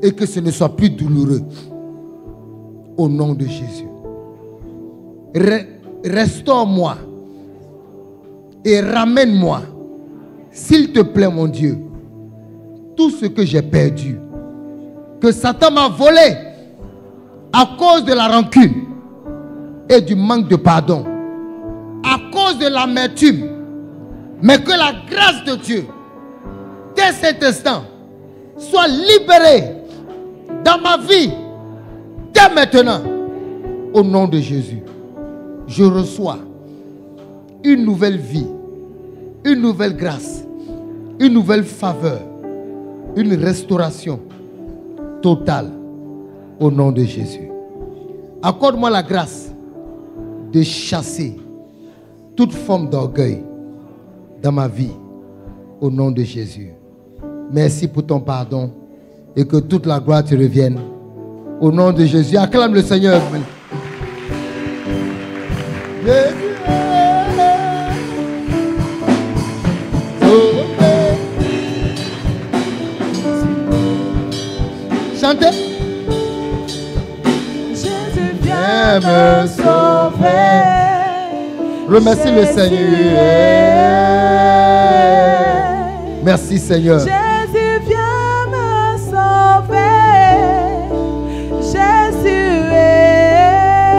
et que ce ne soit plus douloureux. Au nom de Jésus. Restaure-moi et ramène-moi, s'il te plaît, mon Dieu, tout ce que j'ai perdu, que Satan m'a volé à cause de la rancune et du manque de pardon, à cause de l'amertume, mais que la grâce de Dieu, dès cet instant, soit libérée dans ma vie, dès maintenant, au nom de Jésus. Je reçois une nouvelle vie, une nouvelle grâce, une nouvelle faveur, une restauration totale au nom de Jésus. Accorde-moi la grâce de chasser toute forme d'orgueil dans ma vie au nom de Jésus. Merci pour ton pardon et que toute la gloire te revienne au nom de Jésus. Acclame le Seigneur. Chantez. Jésus vient me sauver. Remercie le Seigneur. Merci Seigneur. Jésus vient me sauver. Jésus est